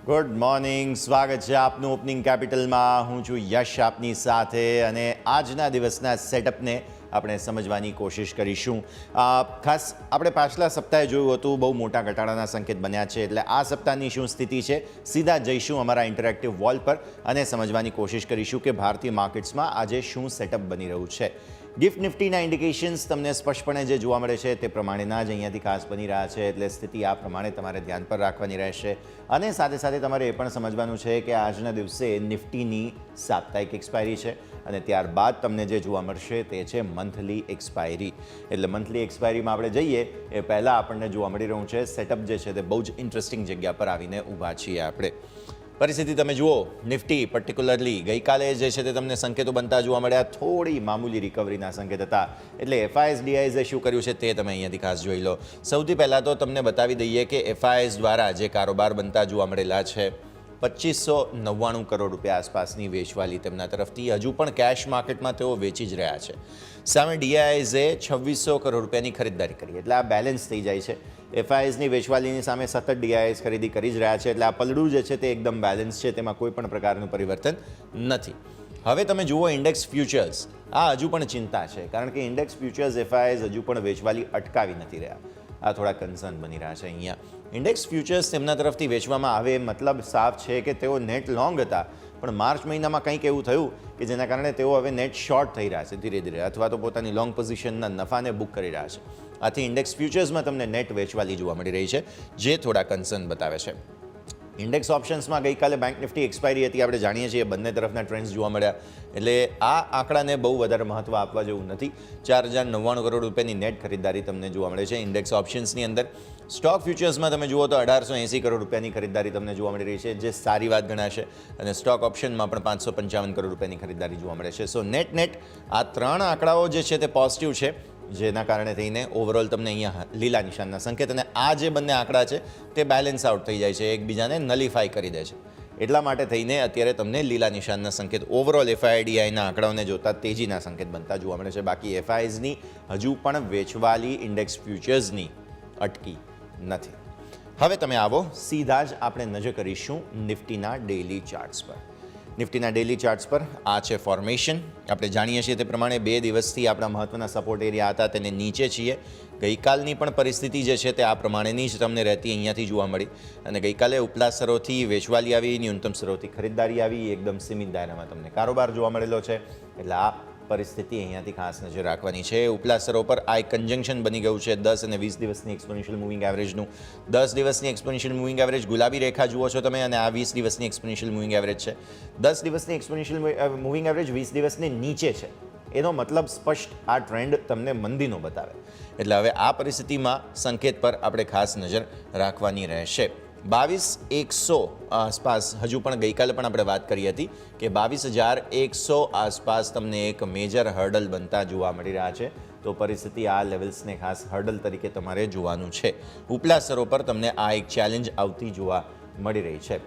Good morning, સ્વાગત છે આપનું ઓપનિંગ કેપિટલમાં. હું છું યશ આપની સાથે અને આજના દિવસના સેટઅપને આપણે સમજવાની કોશિશ કરીશું. ખાસ આપણે પાછલા સપ્તાહે જોયું હતું બહુ મોટા ઘટાડાના સંકેત બન્યા છે, એટલે આ સપ્તાહની શું સ્થિતિ છે સીધા જઈશું અમારા ઇન્ટરેક્ટિવ વોલ પર અને સમજવાની કોશિશ કરીશું કે ભારતીય માર્કેટ્સમાં આજે શું સેટઅપ બની રહ્યું છે. ગિફ્ટ નિફ્ટીના ઇન્ડિકેશન્સ તમને સ્પષ્ટપણે જે જોવા મળે છે તે પ્રમાણેના જ અહીંયાથી ખાસ બની રહ્યા છે, એટલે સ્થિતિ આ પ્રમાણે તમારે ધ્યાન પર રાખવાની રહેશે. અને સાથે સાથે તમારે એ પણ સમજવાનું છે કે આજના દિવસે નિફ્ટીની સાપ્તાહિક એક્સપાયરી છે અને ત્યારબાદ તમને જે જોવા મળશે તે છે મંથલી એક્સપાયરી. એટલે મંથલી એક્સપાયરીમાં આપણે જઈએ એ પહેલાં આપણને જોવા મળી રહ્યું છે સેટઅપ જે છે તે બહુ જ ઇન્ટરેસ્ટિંગ જગ્યા પર આવીને ઊભા છીએ આપણે. પરિસ્થિતિ તમે જુઓ, નિફ્ટી પર્ટિક્યુલરલી ગઈકાલે જે છે તે તમને સંકેતો બનતા જોવા મળ્યા, થોડી મામૂલી રિકવરીના સંકેત હતા. એટલે એફઆઈએસ ડીઆઈએસે શું કર્યું છે તે તમે અહીંયાથી ખાસ જોઈ લો. સૌથી પહેલાં તો તમને બતાવી દઈએ કે એફઆઈએસ દ્વારા જે કારોબાર બનતા જોવા મળેલા છે 2599 કરોડ રૂપિયા આસપાસની વેચવાલી તેમના તરફથી હજુ પણ કેશ માર્કેટમાં તેઓ વેચી જ રહ્યા છે. સામે ડીઆઈએસે 2600 કરોડ રૂપિયાની ખરીદદારી કરી, એટલે આ બેલેન્સ થઈ જાય છે. એફઆઈએસની વેચવાલીની સામે સતત ડીઆઈએસ ખરીદી કરી જ રહ્યા છે, એટલે આ પલડું જે છે તે એકદમ બેલેન્સ છે, તેમાં કોઈ પણ પ્રકારનું પરિવર્તન નથી. હવે તમે જુઓ ઇન્ડેક્સ ફ્યુચર્સ, આ હજુ પણ ચિંતા છે, કારણ કે ઇન્ડેક્સ ફ્યુચર્સ એફઆઈએસ હજુ પણ વેચવાલી અટકાવી નથી રહ્યા. આ થોડા કન્સર્ન બની રહ્યા છે અહીંયા. ઇન્ડેક્સ ફ્યુચર્સ તેમના તરફથી વેચવામાં આવે મતલબ સાફ છે કે તેઓ નેટ લોંગ હતા, પણ માર્ચ મહિનામાં કંઈક એવું થયું કે જેના કારણે તેઓ હવે નેટ શોર્ટ થઈ રહ્યા છે ધીરે ધીરે, અથવા તો પોતાની લોંગ પોઝિશનના નફાને બુક કરી રહ્યા છે. આથી ઇન્ડેક્સ ફ્યુચર્સમાં તમને નેટ વેચવાલી જોવા મળી રહી છે, જે થોડા કન્સર્ન બતાવે છે. ઇન્ડેક્સ ઓપ્શન્સમાં ગઈકાલે બેંક નિફ્ટી એક્સપાયરી હતી, આપણે જાણીએ છીએ બંને તરફના ટ્રેન્ડ્સ જોવા મળ્યા, એટલે આ આંકડાને બહુ વધારે મહત્વ આપવા જેવું નથી. 4099 કરોડ રૂપિયાની નેટ ખરીદદારી તમને જોવા મળે છે ઇન્ડેક્સ ઓપ્શન્સની અંદર. સ્ટોક ફ્યુચર્સમાં તમે જુઓ તો 1880 કરોડ રૂપિયાની ખરીદદારી તમને જોવા મળી રહી છે, જે સારી વાત ગણાશે. અને સ્ટોક ઓપ્શનમાં પણ 555 કરોડ રૂપિયાની ખરીદદારી જોવા મળે છે. સો નેટ આ ત્રણ આંકડાઓ જે છે તે પોઝિટિવ છે, જેના કારણે થઈને ઓવરઓલ તમને અહીંયા લીલા નિશાનના સંકેત અને આ જે બંને આંકડા છે તે બેલેન્સ આઉટ થઈ જાય છે, એકબીજાને નલિફાઈ કરી દે છે. એટલા માટે થઈને અત્યારે તમને લીલા નિશાનના સંકેત ઓવરઓલ એફઆઈડીઆઈના આંકડાઓને જોતા તેજીના સંકેત બનતા જોવા મળે છે. બાકી એફઆઈએસની હજુ પણ વેચવાલી ઇન્ડેક્સ ફ્યુચર્સની અટકી નથી. હવે તમે આવો સીધા જ આપણે નજર કરીશું નિફ્ટીના ડેઇલી ચાર્ટ્સ પર. નિફ્ટીના ડેઇલી ચાર્ટ્સ પર આ છે ફોર્મેશન. આપણે જાણીએ છીએ તે પ્રમાણે 2 દિવસથી આપણા મહત્ત્વના સપોર્ટ એરિયા હતા તેને નીચે છીએ. ગઈકાલની પણ પરિસ્થિતિ જે છે તે આ પ્રમાણેની જ તમને રહેતી અહીંયાથી જોવા મળી. અને ગઈકાલે ઉપલા સ્તરોથી વેચવાલી આવી, ન્યૂનતમ સ્તરોથી ખરીદદારી આવી, એકદમ સીમિત દાયરામાં તમને કારોબાર જોવા મળેલો છે. એટલે આ પરિસ્થિતિ અહીંયાથી ખાસ નજર રાખવાની છે. ઉપલા સ્તરો પર આ એક કન્જંક્શન બની ગયું છે 10 અને 20 દિવસની એક્સપોનેન્શિયલ મૂવિંગ એવરેજનું. 10 દિવસની એક્સપોનેન્શિયલ મૂવિંગ એવરેજ ગુલાબી રેખા જુઓ છો તમે, અને આ 20 દિવસની એક્સપોનેન્શિયલ મૂવિંગ એવરેજ છે. 10 દિવસની એક્સપોનેન્શિયલ મૂવિંગ એવરેજ 20 દિવસની નીચે છે, એનો મતલબ સ્પષ્ટ આ ટ્રેન્ડ તમને મંદીનો બતાવે. એટલે હવે આ પરિસ્થિતિમાં સંકેત પર આપણે ખાસ નજર રાખવાની રહેશે. 22,100 આસપાસ હજુ પણ ગઈકાલે પણ આપણે વાત કરી હતી કે 22,100 આસપાસ તમને એક મેજર હર્ડલ બનતા જોવા મળી રહ્યા છે. તો પરિસ્થિતિ આ લેવલ્સને ખાસ હર્ડલ તરીકે તમારે જોવાનું છે. ઉપલા સ્તરો પર તમને આ એક ચેલેન્જ આવતી જોવા મળી રહી છે.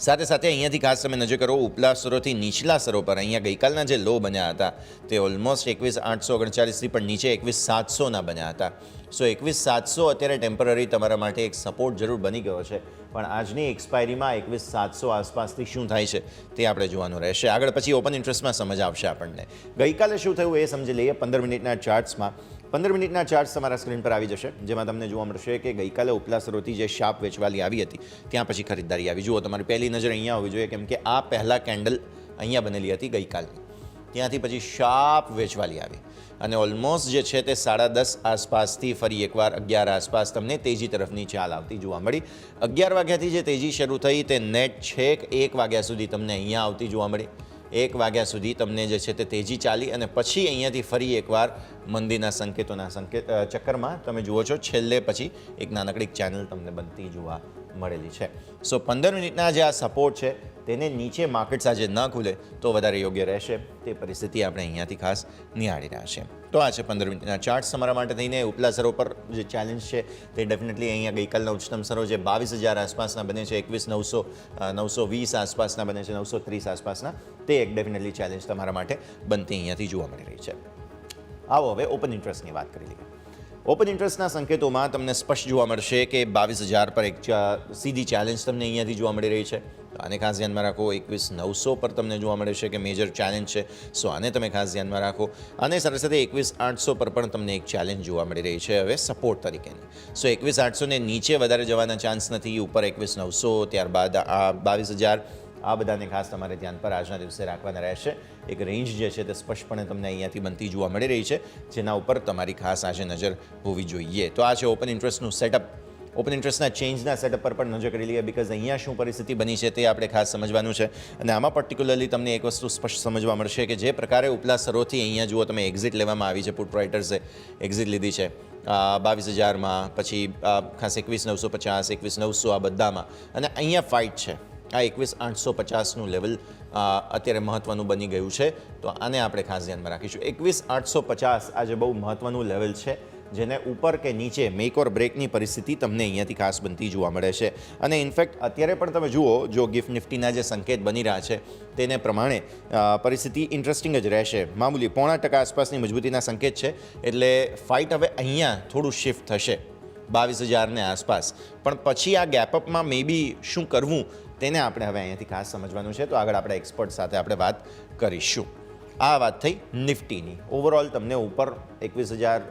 સાથે સાથે અહીંયાથી ખાસ તમે નજર કરો ઉપલા સ્તરોથી નીચલા સ્તરો પર. અહીંયા ગઈકાલના જે લો બન્યા હતા તે ઓલમોસ્ટ 21,839થી પણ નીચે 21,700ના બન્યા હતા. સો 21,700 અત્યારે ટેમ્પરરી તમારા માટે એક સપોર્ટ જરૂર બની ગયો છે, પણ આજની એક્સપાયરીમાં 21,700 આસપાસથી શું થાય છે તે આપણે જોવાનું રહેશે. આગળ પછી ઓપન ઇન્ટરેસ્ટમાં સમજ આવશે આપણને. ગઈકાલે શું થયું એ સમજી લઈએ 15 મિનિટના ચાર્ટ્સમાં. 15 મિનિટના ચાર્ટ્સ તમારા સ્ક્રીન પર આવી જશે, જેમાં તમને જોવા મળશે કે ગઈકાલે ઉપલા સ્તરોથી જે શાર્પ વેચવાલી આવી હતી ત્યાં પછી ખરીદદારી આવી. જુઓ, તમારી પહેલી નજર અહીંયા હોવી જોઈએ, કેમ કે આ પહેલાં કેન્ડલ અહીંયા બનેલી હતી ગઈકાલની. ત્યાંથી પછી શાર્પ વેચવાલી આવી અને ઓલમોસ્ટ જે છે તે 10:30 આસપાસથી ફરી એકવાર 11 આસપાસ તમને તેજી તરફની ચાલ આવતી જોવા મળી. 11 વાગ્યાથી જે તેજી શરૂ થઈ તે નેટ છેક 1 વાગ્યા સુધી તમને અહીંયા આવતી જોવા મળી. 1 વાગ્યા સુધી તમને જે છે તે તેજી ચાલી અને પછી અહીંયાથી ફરી એકવાર મંદીના સંકેતોના ચક્કરમાં તમે જુઓ છો છેલ્લે પછી એક નાનકડી ચેનલ તમને બનતી જોવા મળેલી છે. સો 15 મિનિટના જે આ સપોર્ટ છે તેને નીચે માર્કેટ્સ આજે ન ખુલે તો વધારે યોગ્ય રહેશે. તે પરિસ્થિતિ આપણે અહીંયાથી ખાસ નિહાળી રહ્યા છીએ. તો આ છે 15 મિનિટના ચાર્ટ્સ તમારા માટે થઈને. ઉપલા સ્તરો પર જે ચેલેન્જ છે તે ડેફિનેટલી અહીંયા ગઈકાલના ઉચ્ચતમ સ્તરો જે 22,000 આસપાસના બને છે, 21,900 920 આસપાસના બને છે, 930 આસપાસના, તે એક ડેફિનેટલી ચેલેન્જ તમારા માટે બનતી અહીંયાથી જોવા મળી રહી છે. આવો હવે ઓપન ઇન્ટરેસ્ટની વાત કરી લઈએ. ઓપન ઇન્ટરેસ્ટના સંકેતોમાં તમને સ્પષ્ટ જોવા મળશે કે 22,000 પર એક સીધી ચેલેન્જ તમને અહીંયાથી જોવા મળી રહી છે. આને ખાસ ધ્યાનમાં રાખો. 21,900 પર તમને જોવા મળે છે કે મેજર ચેલેન્જ છે, સો આને તમે ખાસ ધ્યાનમાં રાખો. અને સાથે સાથે 21,800 પર પણ તમને એક ચેલેન્જ જોવા મળી રહી છે હવે સપોર્ટ તરીકેની. સો 21,800 ને નીચે વધારે જવાના ચાન્સ નથી, ઉપર 21,900, ત્યારબાદ આ 22,000, આ બધાને ખાસ તમારે ધ્યાન પર આજના દિવસે રાખવાના રહેશે. એક રેન્જ જે છે તે સ્પષ્ટપણે તમને અહીંયાથી બનતી જોવા મળી રહી છે, જેના ઉપર તમારી ખાસ આજે નજર હોવી જોઈએ. તો આ છે ઓપન ઇન્ટરેસ્ટનું સેટઅપ. ઓપન ઇન્ટરેસ્ટના ચેન્જના સેટઅપ પર પણ નજર કરી લઈએ, બિકોઝ અહીંયા શું પરિસ્થિતિ બની છે તે આપણે ખાસ સમજવાનું છે. અને આમાં પર્ટિક્યુલરલી તમને એક વસ્તુ સ્પષ્ટ સમજવા મળશે કે જે પ્રકારે ઉપલા સ્તરોથી અહીંયા જુઓ તમે એક્ઝિટ લેવામાં આવી છે, પુટ રાઇટર્સે એક્ઝિટ લીધી છે 22,000માં, પછી ખાસ 21,950, 21,900 આ બધામાં, અને અહીંયા ફાઇટ છે. આ 21,850નું લેવલ અત્યારે મહત્ત્વનું બની ગયું છે, તો આને આપણે ખાસ ધ્યાનમાં રાખીશું. 21,850 આજે બહુ મહત્ત્વનું લેવલ છે, જેને ઉપર કે નીચે મેક ઓર બ્રેકની પરિસ્થિતિ તમને અહીંયાથી ખાસ બનતી જોવા મળે છે. અને ઇનફેક્ટ અત્યારે પણ તમે જુઓ, જો ગિફ્ટ નિફ્ટીના જે સંકેત બની રહ્યા છે તેને પ્રમાણે પરિસ્થિતિ ઇન્ટરેસ્ટિંગ જ રહેશે. મામૂલી 0.5% આસપાસની મજબૂતીના સંકેત છે, એટલે ફાઇટ હવે અહીંયા થોડું શિફ્ટ થશે 22,000ની આસપાસ. પણ પછી આ ગેપઅપમાં મે બી શું કરવું તેને આપણે હવે અહીંયાથી ખાસ સમજવાનું છે. તો આગળ આપણે એક્સપર્ટ સાથે આપણે વાત કરીશું. આ વાત થઈ નિફ્ટીની. ઓવરઓલ તમને ઉપર 21,000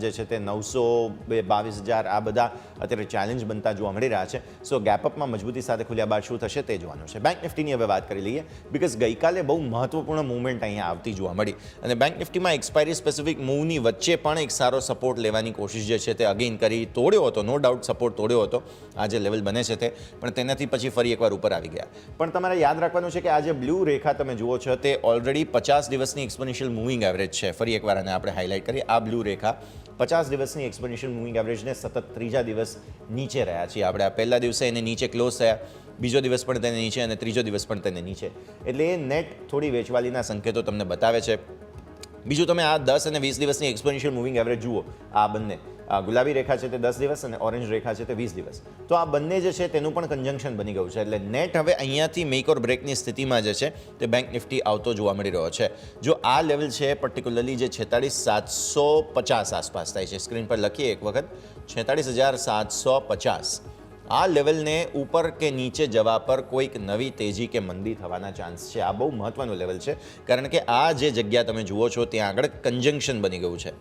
જે છે તે 900, 22,000 આ બધા અત્યારે ચેલેન્જ બનતા જોવા મળી રહ્યા છે. સો ગેપઅપમાં મજબૂતી સાથે ખુલ્યા બાદ શું થશે તે જોવાનું છે. બેંક નિફ્ટીની હવે વાત કરી લઈએ, બિકોઝ ગઈકાલે બહુ મહત્વપૂર્ણ મૂવમેન્ટ અહીંયા આવતી જોવા મળી, અને બેંક નિફ્ટીમાં એક્સપાયરી સ્પેસિફિક મૂવની વચ્ચે પણ એક સારો સપોર્ટ લેવાની કોશિશ જે છે તે અગેન કરી, તોડ્યો હતો, નો ડાઉટ સપોર્ટ તોડ્યો હતો. આ જે લેવલ બને છે તે, પણ તેનાથી પછી ફરી એકવાર ઉપર આવી ગયા. પણ તમારે યાદ રાખવાનું છે કે આ જે બ્લુ રેખા તમે જુઓ છો તે ઓલરેડી 50 દિવસની એક્સપોનેન્શિયલ મૂવિંગ એવરેજ છે. ફરી એકવાર આને આપણે હાઇલાઇટ કરીએ. આ બ્લુ રેખા 50 દિવસની એક્સપોનેન્શિયલ મૂવિંગ એવરેજને સતત ત્રીજા દિવસ નીચે રહ્યા છીએ આપણે. આ પહેલા દિવસે એને નીચે ક્લોઝ થયા, બીજો દિવસ પણ તેને નીચે, અને ત્રીજો દિવસ પણ તેને નીચે. એટલે એ નેટ થોડી વેચવાલીના સંકેતો તમને બતાવે છે. બીજું તમે આ 10 અને 20 દિવસની એક્સપોનેન્શિયલ મૂવિંગ એવરેજ જુઓ. આ બંને ગુલાબી રેખા છે તે 10 દિવસ અને ઓરેન્જ રેખા છે તે 20 દિવસ. તો આ બંને જે છે તેનું પણ કન્જંક્શન બની ગયું છે. એટલે નેટ હવે અહીંયાથી મેક ઓર બ્રેકની સ્થિતિમાં જે છે તે બેંક નિફ્ટી આવતો જોવા મળી રહ્યો છે. જો આ લેવલ છે પર્ટિક્યુલરલી જે 46,750 આસપાસ થાય છે, સ્ક્રીન પર લખીએ એક વખત 46,750, આ લેવલને ઉપર કે નીચે જવા પર કોઈક નવી તેજી કે મંદી થવાના ચાન્સ છે. આ બહુ મહત્વનું લેવલ છે, કારણ કે આ જે જગ્યા તમે જુઓ છો ત્યાં આગળ કન્જંક્શન બની ગયું છે.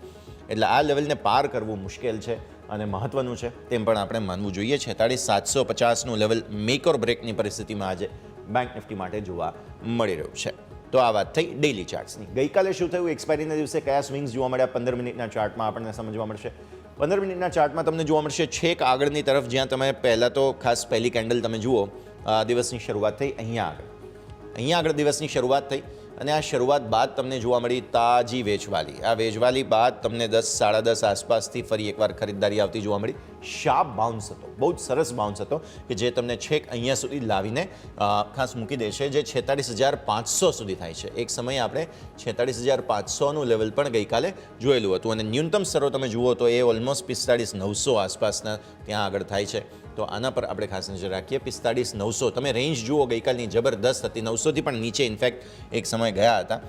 એટલે આ લેવલને પાર કરવું મુશ્કેલ છે અને મહત્વનું છે, તેમ પણ આપણે માનવું જોઈએ. 46,750નું લેવલ મેક ઓર બ્રેકની પરિસ્થિતિમાં આજે બેંક નિફ્ટી માટે જોવા મળી રહ્યું છે. તો આ વાત થઈ ડેઇલી ચાર્ટ્સની. ગઈકાલે શું થયું, એક્સપાયરીના દિવસે કયા સ્વિંગ્સ જોવા મળ્યા 15 મિનિટના ચાર્ટમાં આપણને સમજવા મળશે. 15 મિનિટના ચાર્ટમાં તમને જોવા મળશે છેક આગળની તરફ, જ્યાં તમે પહેલાં તો ખાસ પહેલી કેન્ડલ તમે જુઓ, દિવસની શરૂઆત થઈ અહીંયા આગળ દિવસની શરૂઆત થઈ, અને આ શરૂઆત બાદ તમને જોવા મળી તાજી વેચવાલી. આ વેચવાલી બાદ તમને 10, 10:30 આસપાસથી ફરી એકવાર ખરીદદારી આવતી જોવા મળી. શાર્પ બાઉન્સ હતો, બહુ જ સરસ બાઉન્સ હતો, કે જે તમને છેક અહીંયા સુધી લાવીને ખાસ મૂકી દે છે, જે 46,500 સુધી થાય છે. એક સમયે આપણે 46,500નું લેવલ પણ ગઈકાલે જોયેલું હતું, અને ન્યૂનતમ સ્તરો તમે જુઓ તો એ ઓલમોસ્ટ 45,900 આસપાસના ત્યાં આગળ થાય છે. તો આના પર આપણે ખાસ નજર રાખીએ. 45,900 તમે રેન્જ જુઓ, ગઈકાલની જબરદસ્ત હતી. 900થી પણ નીચે ઇનફેક્ટ એક સમય ગયા હતા.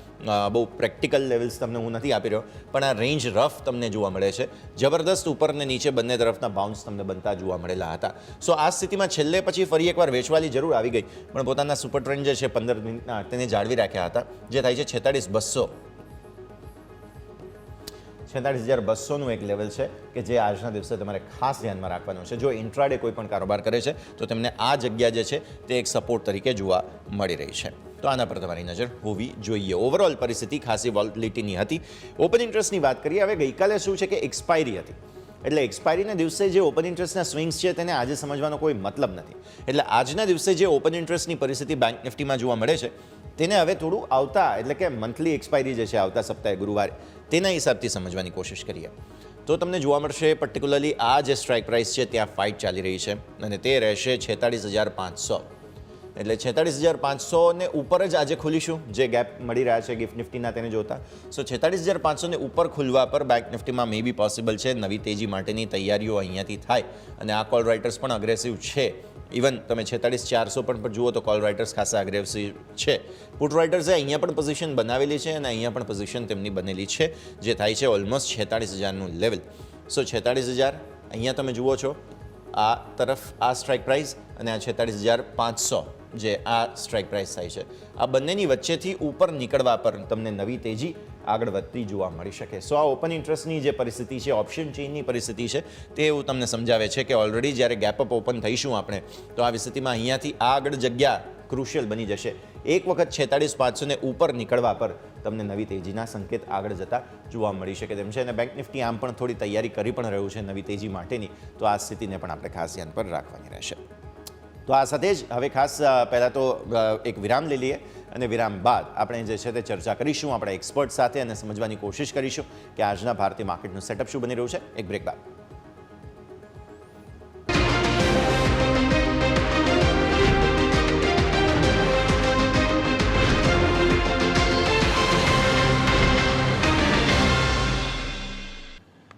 બહુ પ્રેક્ટિકલ લેવલ્સ તમને હું નથી આપી રહ્યો, પણ આ રેન્જ રફ તમને જોવા મળે છે. જબરદસ્ત ઉપર ને નીચે બંને તરફના બાઉન્સ તમને બનતા જોવા મળેલા હતા. સો આ સ્થિતિમાં છેલ્લે પછી ફરી એકવાર વેચવાલી જરૂર આવી ગઈ, પણ પોતાના સુપર ટ્રેન્ડ જે છે 15 મિનિટના તેને જાળવી રાખ્યા હતા, જે થાય છે 46,200. 46,200નું એક લેવલ છે કે જે આજના દિવસે તમારે ખાસ ધ્યાનમાં રાખવાનું છે. જો ઇન્ટ્રાડે કોઈ પણ કારોબાર કરે છે તો તેમને આ જગ્યા જે છે તે એક સપોર્ટ તરીકે જોવા મળી રહી છે. તો આના પર તમારી નજર હોવી જોઈએ. ઓવરઓલ પરિસ્થિતિ ખાસી વોલેટિલિટીની હતી. ઓપન ઇન્ટરેસ્ટની વાત કરીએ. હવે ગઈકાલે શું છે કે એક્સપાયરી હતી, એટલે એક્સપાયરીના દિવસે જે ઓપન ઇન્ટરેસ્ટના સ્વિંગ્સ છે તેને આજે સમજવાનો કોઈ મતલબ નથી. એટલે આજના દિવસે જે ઓપન ઇન્ટરેસ્ટની પરિસ્થિતિ બેંક નિફ્ટીમાં જોવા મળે છે તેને હવે થોડું આવતા, એટલે કે મંથલી એક્સપાયરી જે છે આવતા સપ્તાહે ગુરુવારે, તેના હિસાબથી સમજવાની કોશિશ કરીએ તો તમને જોવા મળશે પર્ટિક્યુલરલી આ જે સ્ટ્રાઇક પ્રાઇસ છે ત્યાં ફાઇટ ચાલી રહી છે, અને તે રહેશે 46,500. એટલે 46,500 ને ઉપર જ આજે ખુલીશું, જે ગેપ મળી રહ્યા છે ગિફ્ટ નિફ્ટીના તેને જોતા. સો 46,500 ને ઉપર ખુલવા પર બેંક નિફ્ટીમાં મે બી પોસિબલ છે નવી તેજી માટેની તૈયારીઓ અહીંયાથી થાય, અને આ કોલ રાઇટર્સ પણ અગ્રેસિવ છે. ઇવન તમે 46,400 પણ જુઓ તો કોલ રાઇટર્સ ખાસા અગ્રેસિવ છે. પુટ રાઇટર્સે અહીંયા પણ પોઝિશન બનાવેલી છે, અને અહીંયા પણ પોઝિશન તેમની બનેલી છે, જે થાય છે ઓલમોસ્ટ 46,000નું લેવલ. 46,000 અહીંયા તમે જુઓ છો આ તરફ આ સ્ટ્રાઇક પ્રાઇસ અને આ 46,500 જે આ સ્ટ્રાઇક પ્રાઇસ થાય છે. આ બંનેની વચ્ચેથી ઉપર નીકળવા પર તમને નવી તેજી આગળ વધતી જોવા મળી શકે. સો આ ઓપન ઇન્ટરેસ્ટની જે પરિસ્થિતિ છે, ઓપ્શન ચેઇનની પરિસ્થિતિ છે, તે એવું તમને સમજાવે છે કે ઓલરેડી જ્યારે ગેપ અપ ઓપન થઈશું આપણે, તો આ સ્થિતિમાં અહીંયાથી આગળ જગ્યા ક્રુશિયલ બની જશે. એક વખત 46,500 ને ઉપર નીકળવા પર તમને નવી તેજીના સંકેત આગળ જતા જોવા મળી શકે તેમ છે. અને બેંક નિફ્ટી આમ પણ થોડી તૈયારી કરી પણ રહ્યું છે નવી તેજી માટેની, તો આ સ્થિતિને પણ આપણે ખાસ ધ્યાન પર રાખવાની રહેશે. તો આ સાથે જ હવે ખાસ પહેલાં તો એક વિરામ લઈ લઈએ અને વિરામ બાદ આપણે જે છે તે ચર્ચા કરીશું આપણા એક્સપર્ટ સાથે અને સમજવાની કોશિશ કરીશું કે આજના ભારતીય માર્કેટનું સેટઅપ શું બની રહ્યું છે. એક બ્રેક બાદ.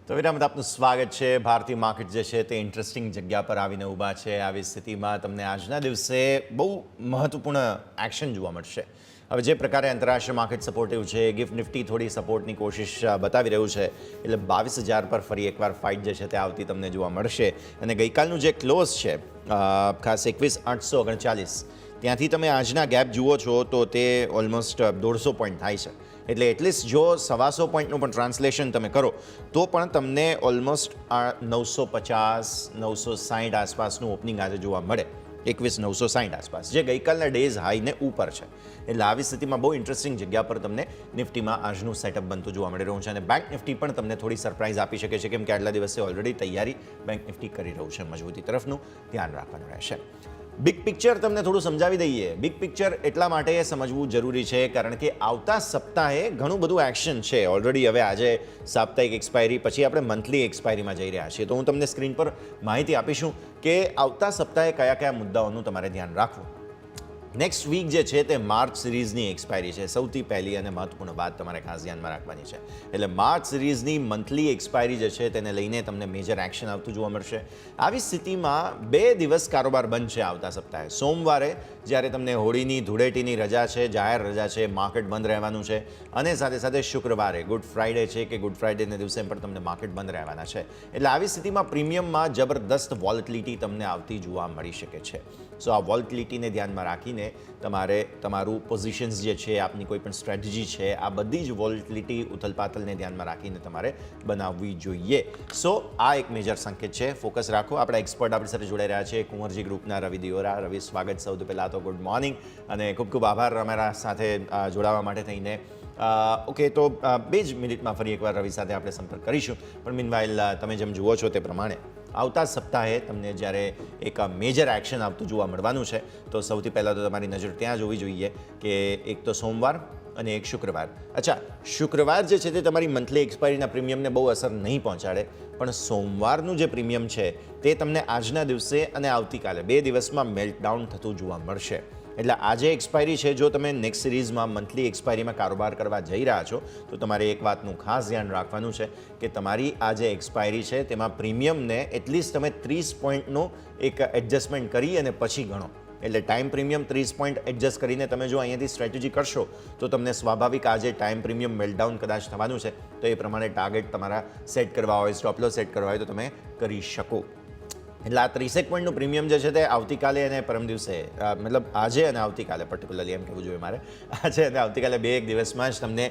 તો વિરામ આપનું સ્વાગત છે. ભારતીય માર્કેટ જે છે તે ઇન્ટરેસ્ટિંગ જગ્યા પર આવીને ઊભા છે. આવી સ્થિતિમાં તમને આજના દિવસે બહુ મહત્વપૂર્ણ એક્શન જોવા મળશે. હવે જે પ્રકારે આંતરરાષ્ટ્રીય માર્કેટ સપોર્ટિવ છે, ગિફ્ટ નિફ્ટી થોડી સપોર્ટની કોશિશ બતાવી રહ્યું છે, એટલે 22,000 પર ફરી એકવાર ફાઇટ જે છે તે આવતી તમને જોવા મળશે. અને ગઈકાલનું જે ક્લોઝ છે ખાસ 21,839, ત્યાંથી તમે આજના ગેપ જુઓ છો તો તે ઓલમોસ્ટ 150 પોઈન્ટ થાય છે. એટલે એટલીસ્ટ જો 125 પોઈન્ટનું પણ ટ્રાન્સલેશન તમે કરો તો પણ તમને ઓલમોસ્ટ 950-960 આસપાસનું ઓપનિંગ આજે જોવા મળે. 21,960 આસપાસ, જે ગઈકાલના ડેઝ હાઈને ઉપર છે. એટલે આવી સ્થિતિમાં બહુ ઇન્ટરેસ્ટિંગ જગ્યા પર તમને નિફ્ટીમાં આજનું સેટઅપ બનતું જોવા મળી રહ્યું છે. અને બેંક નિફ્ટી પણ તમને થોડી સરપ્રાઇઝ આપી શકે છે, કેમ કે આટલા દિવસે ઓલરેડી તૈયારી બેંક નિફ્ટી કરી રહ્યું છે. મજબૂતી તરફનું ધ્યાન રાખવાનું રહેશે. બિગ પિક્ચર તમને થોડું સમજાવી દઈએ. બિગ પિક્ચર એટલા માટે સમજવું જરૂરી છે કારણ કે આવતા સપ્તાહે ઘણું બધું એક્શન છે. ઓલરેડી હવે આજે સાપ્તાહિક એક્સપાયરી પછી આપણે મંથલી એક્સપાયરીમાં જઈ રહ્યા છીએ. તો હું તમને સ્ક્રીન પર માહિતી આપીશું કે આવતા સપ્તાહે કયા કયા મુદ્દાઓનું તમારે ધ્યાન રાખવું. નેક્સ્ટ વીક જે છે તે માર્ચ સિરીઝની એક્સપાયરી છે. સૌથી પહેલી અને મહત્વપૂર્ણ વાત તમારે ખાસ ધ્યાનમાં રાખવાની છે. એટલે માર્ચ સિરીઝની મંથલી એક્સપાયરી જે છે તેને લઈને તમને મેજર એક્શન આવતું જોવા મળશે. આવી સ્થિતિમાં 2 દિવસ કારોબાર બંધ છે આવતા સપ્તાહે. સોમવારે જ્યારે તમને હોળીની ધૂળેટીની રજા છે, જાહેર રજા છે, માર્કેટ બંધ રહેવાનું છે. અને સાથે સાથે શુક્રવારે ગુડ ફ્રાઇડે છે કે ગુડ ફ્રાઇડેના દિવસે પણ તમને માર્કેટ બંધ રહેવાના છે. એટલે આવી સ્થિતિમાં પ્રીમિયમમાં જબરદસ્ત વોલેટિલિટી તમને આવતી જોવા મળી શકે છે. સો આ વોલેટિલિટીને ધ્યાનમાં રાખીને તમારે તમારું પોઝિશન્સ જે છે, આપની કોઈ પણ સ્ટ્રેટેજી છે, આ બધી જ વોલેટિલિટી ઉથલપાથલને ધ્યાનમાં રાખીને તમારે બનાવવી જોઈએ. સો આ એક મેજર સંકેત છે. ફોકસ રાખો. આપણા એક્સપર્ટ આપણી સાથે જોડાઈ રહ્યા છે કુંવરજી ગ્રુપના રવિ દિયોરા. રવિ, સ્વાગત. સૌથી પહેલાં તો ગુડ મોર્નિંગ અને ખૂબ ખૂબ આભાર અમારા સાથે જોડાવા માટે થઈને. ઓકે, તો 2 જ મિનિટમાં ફરી એકવાર રવિ સાથે આપણે સંપર્ક કરીશું. પણ મીનવાઇલ તમે જેમ જુઓ છો તે પ્રમાણે આવતા સપ્તાહે તમને જ્યારે એક મેજર એક્શન આવતું જોવા મળવાનું છે, તો સૌથી પહેલાં તો તમારી નજર ત્યાં જોવી જોઈએ કે એક તો સોમવાર અને એક શુક્રવાર. અચ્છા, શુક્રવાર જે છે તે તમારી મંથલી એક્સપાયરીના પ્રીમિયમને બહુ અસર નહીં પહોંચાડે, પણ સોમવારનું જે પ્રીમિયમ છે તે તમને આજના દિવસે અને આવતીકાલે 2 દિવસમાં મેલ્ટડાઉન થતું જોવા મળશે. એટલે આજે એક્સપાયરી છે. જો તમે નેક્સ્ટ સિરીઝમાં મંથલી એક્સપાયરીમાં કારોબાર કરવા જઈ રહ્યા છો તો તમારે એક વાતનું ખાસ ધ્યાન રાખવાનું છે કે તમારી આ જે એક્સપાયરી છે તેમાં પ્રીમિયમને એટલીસ્ટ તમે 30 પોઈન્ટનું એક એડજસ્ટમેન્ટ કરી અને પછી ગણો. એટલે ટાઈમ પ્રીમિયમ 30 પોઈન્ટ એડજસ્ટ કરીને તમે જો અહીંયાથી સ્ટ્રેટેજી કરશો તો તમને સ્વાભાવિક આજે ટાઈમ પ્રીમિયમ મેલ્ટડાઉન કદાચ થવાનું છે, તો એ પ્રમાણે ટાર્ગેટ તમારા સેટ કરવા હોય, સ્ટોપ લોસ સેટ કરવા હોય તો તમે કરી શકો. એટલે આ 30 પોઈન્ટનું પ્રીમિયમ જે છે તે આવતીકાલે અને પરમ દિવસે, મતલબ આજે અને આવતીકાલે પર્ટિક્યુલરલી એમ કહેવું જોઈએ મારે, આજે અને આવતીકાલે 2 દિવસમાં જ તમને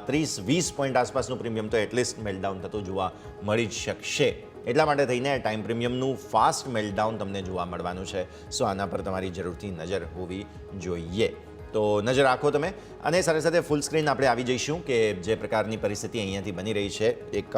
30-20 પોઈન્ટ આસપાસનું પ્રીમિયમ તો એટલીસ્ટ મેલ્ટડાઉન થતું જોવા મળી જ શકશે. એટલા માટે થઈને ટાઈમ પ્રીમિયમનું ફાસ્ટ મેલ્ટડાઉન તમને જોવા મળવાનું છે. સો આના પર તમારી જરૂરથી નજર હોવી જોઈએ. તો નજર રાખો તમે. અને સાથે સાથે ફૂલ સ્ક્રીન આપણે આવી જઈશું કે જે પ્રકારની પરિસ્થિતિ અહીંયાથી બની રહી છે, એક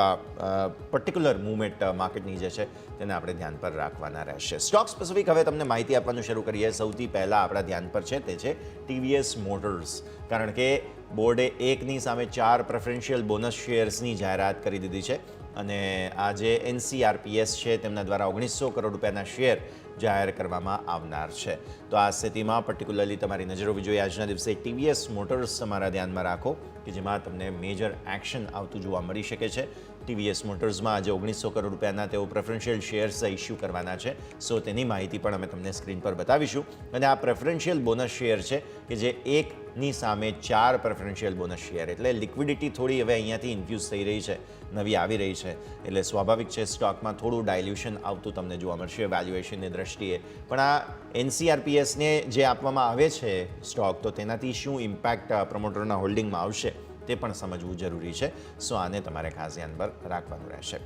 પર્ટિક્યુલર મૂવમેન્ટ માર્કેટની જે છે તેને આપણે ધ્યાન પર રાખવાના રહેશે. સ્ટોક સ્પેસિફિક હવે તમને માહિતી આપવાનું શરૂ કરીએ. સૌથી પહેલાં આપણા ધ્યાન પર છે તે છે TVS મોટર્સ. કારણ કે બોર્ડે 1ની સામે 4 પ્રેફરન્શિયલ બોનસ શેર્સની જાહેરાત કરી દીધી છે. અને આ જે NCRPS છે તેમના દ્વારા 1900 કરોડ રૂપિયાના શેર જાહેર કરવામાં આવનાર છે. તો આ સ્થિતિમાં પર્ટિક્યુલરલી તમારી નજર હોવી જોઈએ આજના દિવસે TVS મોટર્સ તમારા ધ્યાનમાં રાખો કે જેમાં તમને મેજર એક્શન આવતું જોવા મળી શકે છે. TVS મોટર્સમાં આજે 1900 કરોડ રૂપિયાના તેઓ પ્રેફરન્શિયલ શેર્સ ઇસ્યુ કરવાના છે. સો તેની માહિતી પણ અમે તમને સ્ક્રીન પર બતાવીશું. અને આ પ્રેફરન્શિયલ બોનસ શેર છે કે જે 1ની સામે 4 પ્રેફરન્શિયલ બોનસ શેર, એટલે લિક્વિડિટી થોડી હવે અહીંયાથી ઇન્ફ્યુઝ થઈ રહી છે નવી આવી રહી છે એટલે સ્વાભાવિક છે સ્ટોકમાં થોડું ડાયલ્યુશન આવતું તમને જોવા મળશે વેલ્યુએશનની દ્રષ્ટિએ. પણ આ NCRPSને જે આપવામાં આવે છે સ્ટોક, તો તેનાથી શું ઇમ્પેક્ટ પ્રમોટરના હોલ્ડિંગમાં આવશે તે પણ સમજવું જરૂરી છે. સો આને તમારે ખાસ ધ્યાન પર રાખવાનું રહેશે.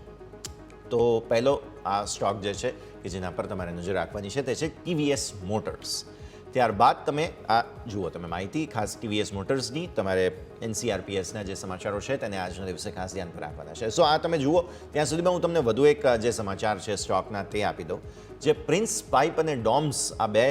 તો પહેલો આ સ્ટોક જે છે કે જેના પર તમારે નજર રાખવાની છે તે છે TVS મોટર્સ. ત્યારબાદ તમે આ જુઓ તમે માહિતી ખાસ TVS મોટર્સની, તમારે NCRPSના જે સમાચારો છે તેને આજના દિવસે ખાસ ધ્યાન પર રાખવાના છે. સો આ તમે જુઓ ત્યાં સુધીમાં હું તમને વધુ એક જે સમાચાર છે સ્ટોકના તે આપી દઉં. જે પ્રિન્સ પાઇપ અને ડોમ્સ આ બે